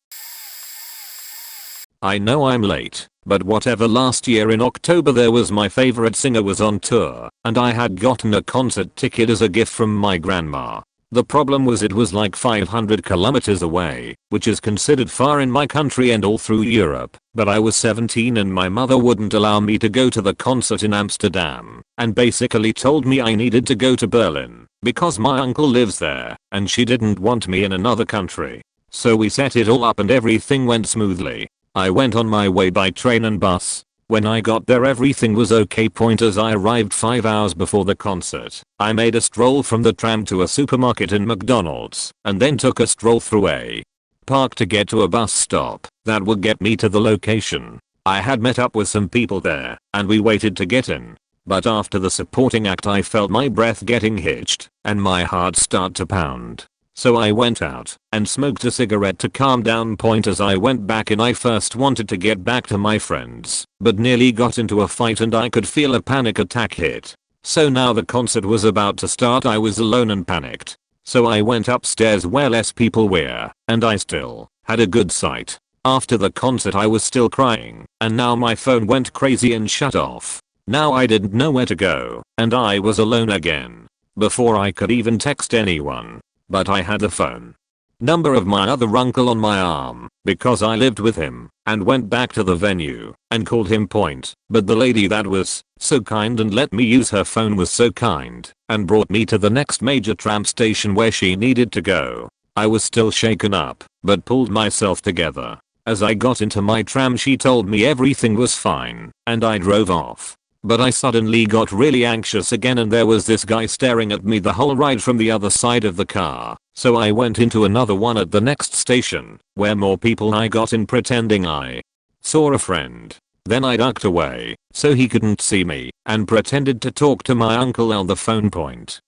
I know I'm late, but whatever, last year in October there was my favorite singer was on tour, and I had gotten a concert ticket as a gift from my grandma. The problem was it was like 500 kilometers away, which is considered far in my country and all through Europe, but I was 17 and my mother wouldn't allow me to go to the concert in Amsterdam, and basically told me I needed to go to Berlin, because my uncle lives there, and she didn't want me in another country. So we set it all up and everything went smoothly. I went on my way by train and bus. When I got there everything was okay. As I arrived 5 hours before the concert, I made a stroll from the tram to a supermarket and McDonald's, and then took a stroll through a park to get to a bus stop that would get me to the location. I had met up with some people there, and we waited to get in. But after the supporting act I felt my breath getting hitched, and my heart start to pound. So I went out and smoked a cigarette to calm down. As I went back in I first wanted to get back to my friends, but nearly got into a fight and I could feel a panic attack hit. So now the concert was about to start, I was alone and panicked. So I went upstairs where less people were, and I still had a good sight. After the concert I was still crying, and now my phone went crazy and shut off. Now I didn't know where to go, and I was alone again. Before I could even text anyone. But I had the phone number of my other uncle on my arm because I lived with him, and went back to the venue and called him. But the lady that was so kind and let me use her phone was so kind and brought me to the next major tram station where she needed to go. I was still shaken up, but pulled myself together. As I got into my tram she told me everything was fine and I drove off. But I suddenly got really anxious again and there was this guy staring at me the whole ride from the other side of the car. So I went into another one at the next station, where more people. I got in pretending I saw a friend. Then I ducked away, so he couldn't see me, and pretended to talk to my uncle on the phone.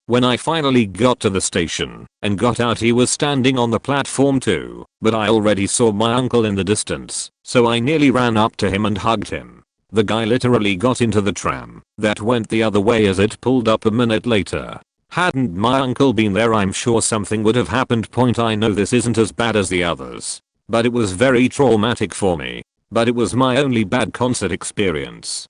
When I finally got to the station and got out he was standing on the platform too, but I already saw my uncle in the distance, so I nearly ran up to him and hugged him. The guy literally got into the tram that went the other way as it pulled up a minute later. Hadn't my uncle been there I'm sure something would have happened. I know this isn't as bad as the others, but it was very traumatic for me. But it was my only bad concert experience.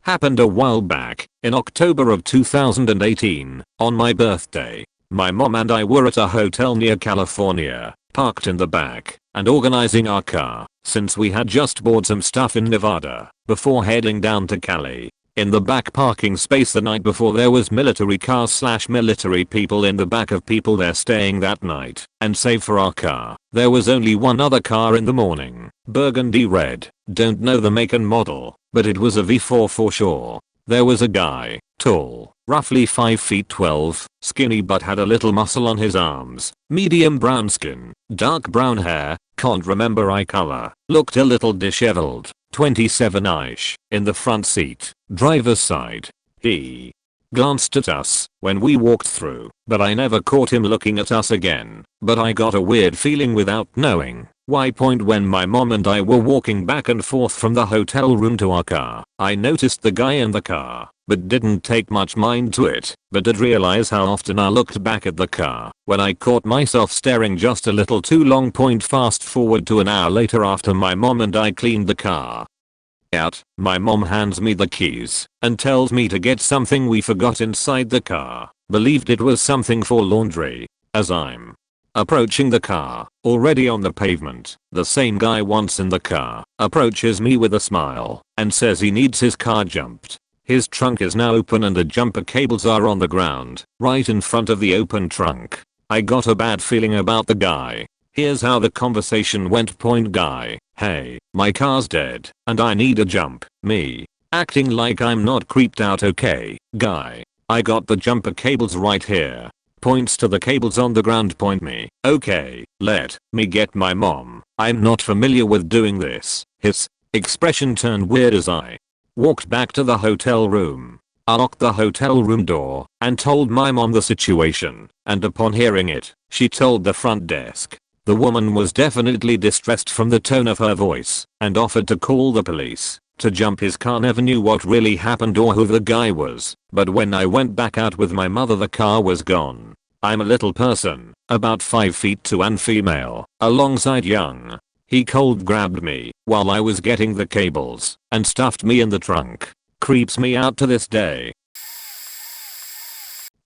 Happened a while back, in October of 2018, on my birthday. My mom and I were at a hotel near California, parked in the back, and organizing our car, since we had just bought some stuff in Nevada, before heading down to Cali. In the back parking space the night before there was military cars / military people in the back of people there staying that night, and save for our car, there was only one other car in the morning, burgundy red, don't know the make and model, but it was a V4 for sure. There was a guy, tall, roughly 5 feet 12, skinny but had a little muscle on his arms, medium brown skin, dark brown hair, can't remember eye color, looked a little disheveled, 27-ish, in the front seat, driver's side. He glanced at us when we walked through, but I never caught him looking at us again, but I got a weird feeling without knowing why. When my mom and I were walking back and forth from the hotel room to our car, I noticed the guy in the car, but didn't take much mind to it, but did realize how often I looked back at the car when I caught myself staring just a little too long. Fast forward to an hour later after my mom and I cleaned the car out, my mom hands me the keys and tells me to get something we forgot inside the car. Believed it was something for laundry. As I'm approaching the car, already on the pavement, the same guy once in the car approaches me with a smile and says he needs his car jumped. His trunk is now open and the jumper cables are on the ground, right in front of the open trunk. I got a bad feeling about the guy. Here's how the conversation went. Guy, hey, my car's dead and I need a jump. Me, acting like I'm not creeped out. Okay, guy, I got the jumper cables right here. Points to the cables on the ground. Me, okay, let me get my mom. I'm not familiar with doing this. His expression turned weird as I walked back to the hotel room. I locked the hotel room door and told my mom the situation, and upon hearing it, she told the front desk. The woman was definitely distressed from the tone of her voice and offered to call the police. To jump his car. Never knew what really happened or who the guy was, but when I went back out with my mother the car was gone. I'm a little person, about 5 feet 2 and female, alongside young. He cold grabbed me while I was getting the cables and stuffed me in the trunk. Creeps me out to this day.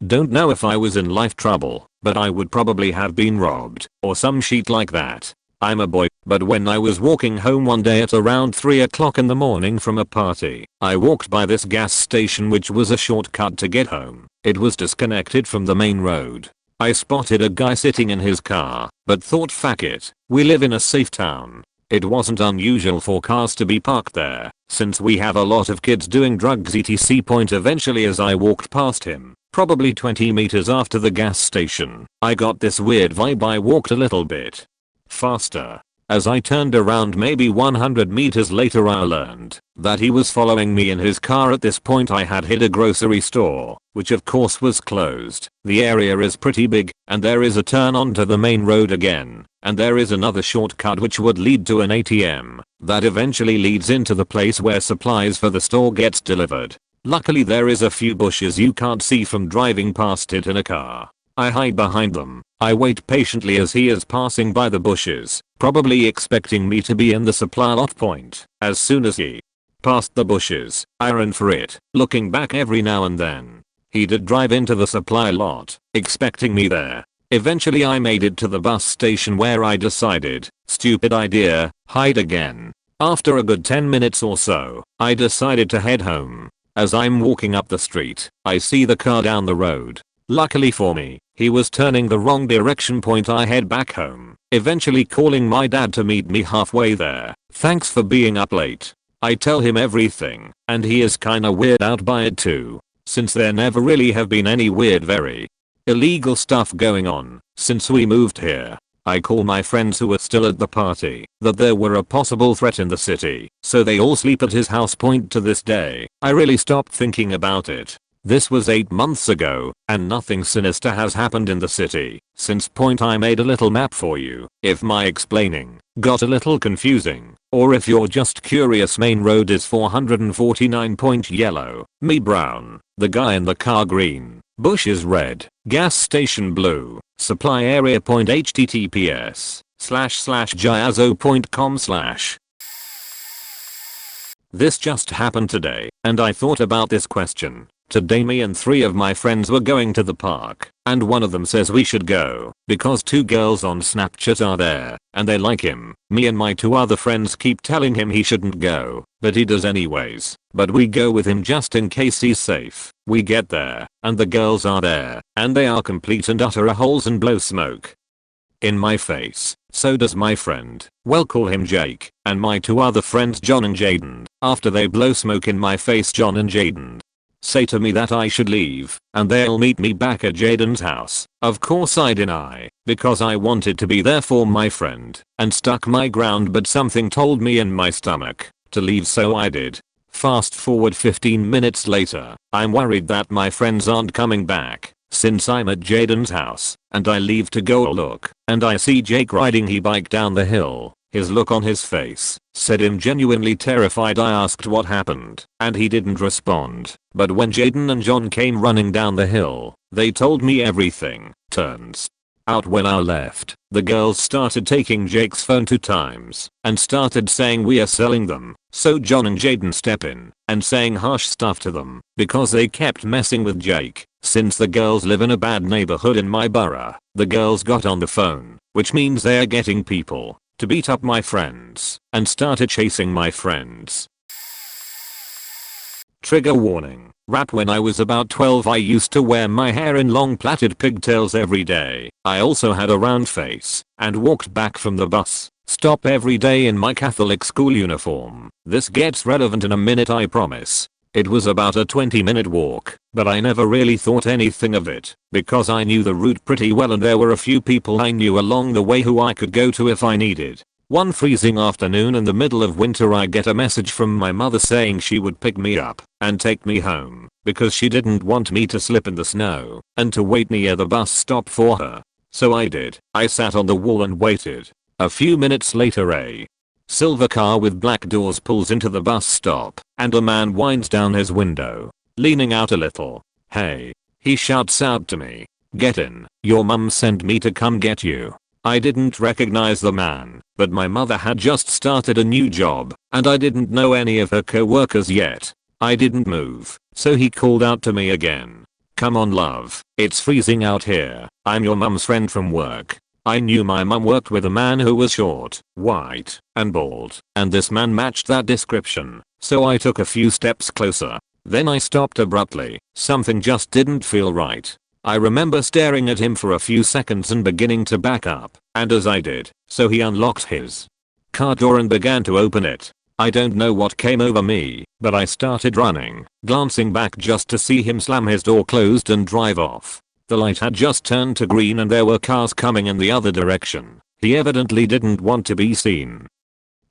Don't know if I was in life trouble, but I would probably have been robbed or some shit like that. I'm a boy, but when I was walking home one day at around 3 o'clock in the morning from a party, I walked by this gas station which was a shortcut to get home. It was disconnected from the main road. I spotted a guy sitting in his car, but thought fuck it, we live in a safe town. It wasn't unusual for cars to be parked there, since we have a lot of kids doing drugs etc. Eventually as I walked past him, probably 20 meters after the gas station, I got this weird vibe. I walked a little bit faster. As I turned around maybe 100 meters later I learned that he was following me in his car. At this point I had hit a grocery store, which of course was closed. The area is pretty big and there is a turn onto the main road again, and there is another shortcut which would lead to an ATM that eventually leads into the place where supplies for the store gets delivered. Luckily there is a few bushes you can't see from driving past it in a car. I hide behind them. I wait patiently as he is passing by the bushes, probably expecting me to be in the supply lot point. As soon as he passed the bushes, I ran for it, looking back every now and then. He did drive into the supply lot, expecting me there. Eventually I made it to the bus station where I decided, stupid idea, hide again. After a good 10 minutes or so, I decided to head home. As I'm walking up the street, I see the car down the road. Luckily for me, he was turning the wrong direction. I head back home, eventually calling my dad to meet me halfway there. Thanks for being up late. I tell him everything, and he is kinda weirded out by it too, since there never really have been any weird very illegal stuff going on since we moved here. I call my friends who were still at the party that there were a possible threat in the city, so they all sleep at his house. To this day, I really stopped thinking about it. This was 8 months ago, and nothing sinister has happened in the city since. I made a little map for you. If my explaining got a little confusing, or if you're just curious, main road is 449. Yellow, me brown, the guy in the car green, bushes red, gas station blue, supply area. https://jayazo.com/ This just happened today, and I thought about this question. Today me and 3 of my friends were going to the park, and one of them says we should go because 2 girls on Snapchat are there and they like him. Me and my 2 other friends keep telling him he shouldn't go, but he does anyways. But we go with him just in case he's safe. We get there and the girls are there and they are complete and utter a-holes and blow smoke in my face. So does my friend, well call him Jake, and my 2 other friends John and Jaden. After they blow smoke in my face, John and Jaden say to me that I should leave and they'll meet me back at Jaden's house. Of course I deny because I wanted to be there for my friend and stuck my ground, but something told me in my stomach to leave, so I did. Fast forward 15 minutes later, I'm worried that my friends aren't coming back since I'm at Jaden's house, and I leave to go look and I see Jake riding his bike down the hill. His look on his face said him genuinely terrified. I asked what happened and he didn't respond, but when Jaden and John came running down the hill, they told me everything. Turns out when I left, the girls started taking Jake's phone 2 times and started saying we are selling them. So John and Jaden step in and saying harsh stuff to them because they kept messing with Jake. Since the girls live in a bad neighborhood in my borough, the girls got on the phone, which means they're getting people to beat up my friends and started chasing my friends. Trigger warning. Rap. When I was about 12 I used to wear my hair in long plaited pigtails every day. I also had a round face and walked back from the bus stop every day in my Catholic school uniform. This gets relevant in a minute, I promise. It was about a 20-minute walk, but I never really thought anything of it because I knew the route pretty well and there were a few people I knew along the way who I could go to if I needed. One freezing afternoon in the middle of winter I get a message from my mother saying she would pick me up and take me home because she didn't want me to slip in the snow and to wait near the bus stop for her. So I did. I sat on the wall and waited. A few minutes later a silver car with black doors pulls into the bus stop and a man winds down his window, leaning out a little. "Hey," he shouts out to me. "Get in. Your mum sent me to come get you." I didn't recognize the man, but my mother had just started a new job and I didn't know any of her co-workers yet. I didn't move, so he called out to me again. "Come on love, it's freezing out here. I'm your mum's friend from work." I knew my mum worked with a man who was short, white, and bald, and this man matched that description, so I took a few steps closer. Then I stopped abruptly. Something just didn't feel right. I remember staring at him for a few seconds and beginning to back up, and as I did, so he unlocked his car door and began to open it. I don't know what came over me, but I started running, glancing back just to see him slam his door closed and drive off. The light had just turned to green and there were cars coming in the other direction. He evidently didn't want to be seen.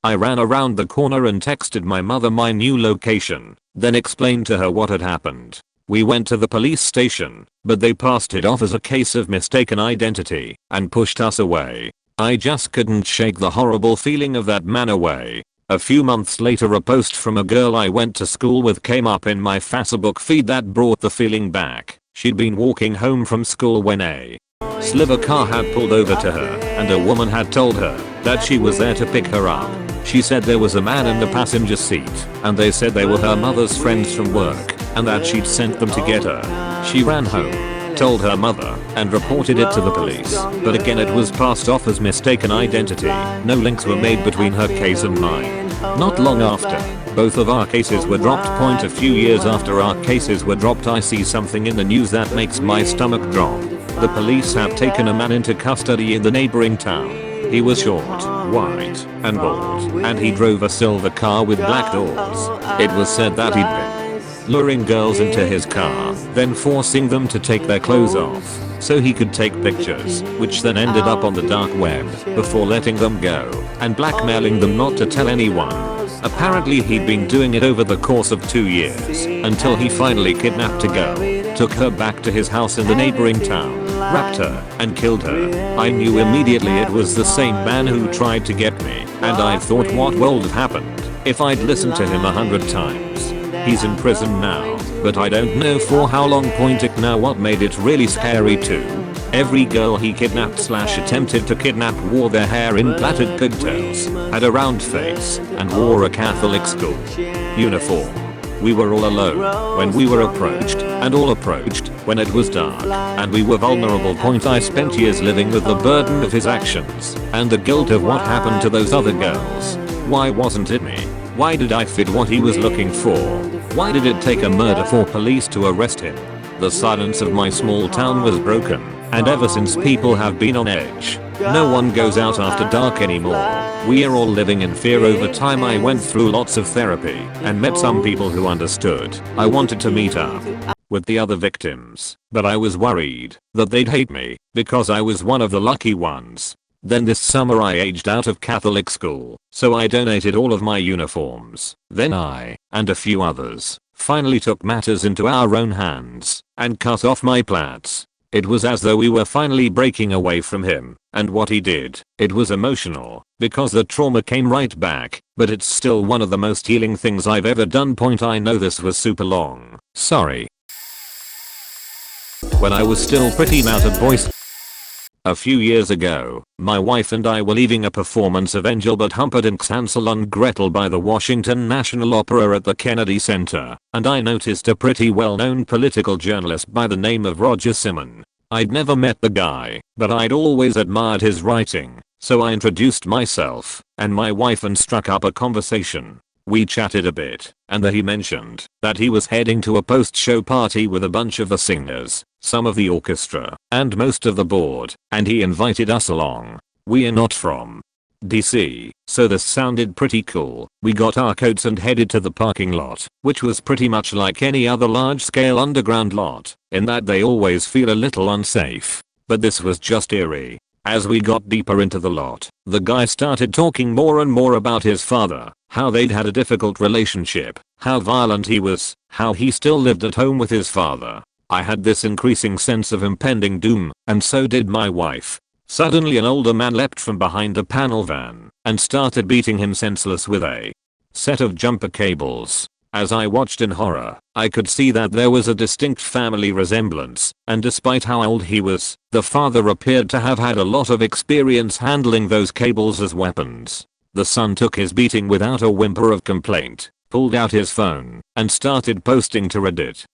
I ran around the corner and texted my mother my new location, then explained to her what had happened. We went to the police station, but they passed it off as a case of mistaken identity and pushed us away. I just couldn't shake the horrible feeling of that man away. A few months later a post from a girl I went to school with came up in my Facebook feed that brought the feeling back. She'd been walking home from school when a sliver car had pulled over to her and a woman had told her that she was there to pick her up. She said there was a man in the passenger seat and they said they were her mother's friends from work and that she'd sent them to get her. She ran home, told her mother, and reported it to the police, but again it was passed off as mistaken identity. No links were made between her case and mine. Not long after, both of our cases were dropped. A few years after our cases were dropped I see something in the news that makes my stomach drop. The police have taken a man into custody in the neighboring town. He was short, white, and bald, and he drove a silver car with black doors. It was said that he'd been luring girls into his car, then forcing them to take their clothes off so he could take pictures, which then ended up on the dark web before letting them go and blackmailing them not to tell anyone. Apparently he'd been doing it over the course of 2 years until he finally kidnapped a girl, took her back to his house in the neighboring town, raped her, and killed her. I knew immediately it was the same man who tried to get me, and I thought what would have happened if I'd listened to him 100 times. He's in prison now, but I don't know for how long. Now what made it really scary too? Every girl he kidnapped/attempted to kidnap wore their hair in plaited pigtails, had a round face, and wore a Catholic school uniform. We were all alone when we were approached. and all approached when it was dark and we were vulnerable. I spent years living with the burden of his actions and the guilt of what happened to those other girls. Why wasn't it me? Why did I fit what he was looking for? Why did it take a murder for police to arrest him? The silence of my small town was broken, and ever since people have been on edge. No one goes out after dark anymore. We are all living in fear. Over time I went through lots of therapy and met some people who understood. I wanted to meet up with the other victims, but I was worried that they'd hate me because I was one of the lucky ones. Then this summer I aged out of Catholic school, so I donated all of my uniforms. Then I, and a few others, finally took matters into our own hands and cut off my plaits. It was as though we were finally breaking away from him and what he did. It was emotional because the trauma came right back, but it's still one of the most healing things I've ever done. I know this was super long. Sorry. When I was still pretty out of voice. A few years ago, my wife and I were leaving a performance of Engelbert Humperdinck's Hansel and Gretel by the Washington National Opera at the Kennedy Center, and I noticed a pretty well-known political journalist by the name of Roger Simon. I'd never met the guy, but I'd always admired his writing, so I introduced myself and my wife and struck up a conversation. We chatted a bit, and then he mentioned that he was heading to a post-show party with a bunch of the singers, some of the orchestra, and most of the board, and he invited us along. We are not from DC, so this sounded pretty cool. We got our coats and headed to the parking lot, which was pretty much like any other large-scale underground lot, in that they always feel a little unsafe. But this was just eerie. As we got deeper into the lot, the guy started talking more and more about his father, how they'd had a difficult relationship, how violent he was, how he still lived at home with his father. I had this increasing sense of impending doom, and so did my wife. Suddenly an older man leapt from behind a panel van and started beating him senseless with a set of jumper cables. As I watched in horror, I could see that there was a distinct family resemblance, and despite how old he was, the father appeared to have had a lot of experience handling those cables as weapons. The son took his beating without a whimper of complaint, pulled out his phone, and started posting to Reddit.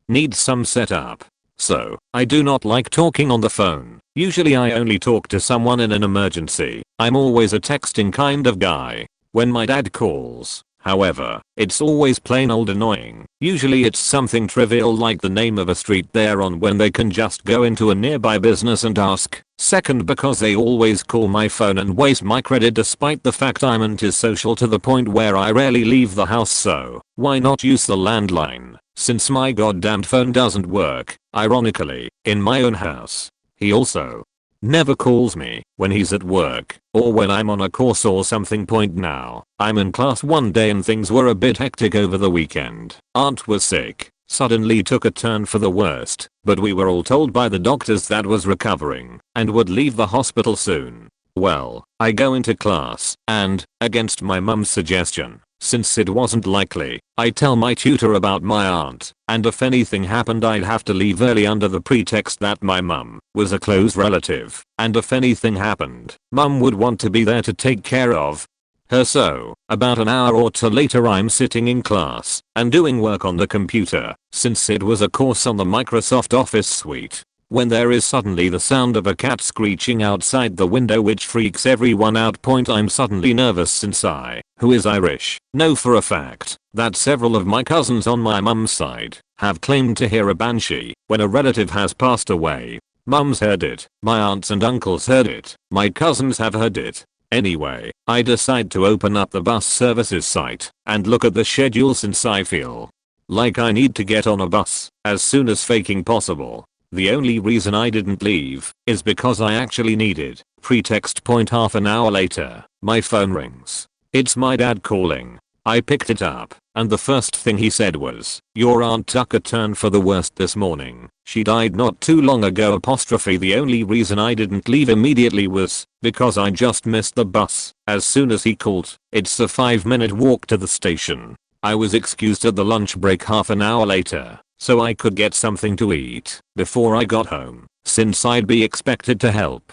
Needs some setup. So, I do not like talking on the phone. Usually I only talk to someone in an emergency. I'm always a texting kind of guy. When my dad calls, however, it's always plain old annoying. Usually it's something trivial like the name of a street they're on when they can just go into a nearby business and ask. Second, because they always call my phone and waste my credit despite the fact I'm antisocial to the point where I rarely leave the house, so why not use the landline, since my goddamn phone doesn't work, ironically, in my own house. He also never calls me when he's at work or when I'm on a course or something. Now, I'm in class one day and things were a bit hectic over the weekend. Aunt was sick, suddenly took a turn for the worst, but we were all told by the doctors that was recovering and would leave the hospital soon. Well, I go into class and, against my mum's suggestion, since it wasn't likely, I tell my tutor about my aunt, and if anything happened I'd have to leave early under the pretext that my mum was a close relative, and if anything happened, mum would want to be there to take care of her. So, about an hour or two later I'm sitting in class and doing work on the computer, since it was a course on the Microsoft Office suite, when there is suddenly the sound of a cat screeching outside the window which freaks everyone out. I'm suddenly nervous since I, who is Irish, know for a fact that several of my cousins on my mum's side have claimed to hear a banshee when a relative has passed away. Mum's heard it, my aunts and uncles heard it, my cousins have heard it. Anyway, I decide to open up the bus services site and look at the schedule since I feel like I need to get on a bus as soon as fucking possible. The only reason I didn't leave is because I actually needed pretext. Half an hour later, my phone rings. It's my dad calling. I picked it up, and the first thing he said was, "Your aunt took a turn for the worst this morning. She died not too long ago." The only reason I didn't leave immediately was because I just missed the bus. As soon as he called, it's a 5-minute walk to the station. I was excused at the lunch break half an hour later, so I could get something to eat before I got home, since I'd be expected to help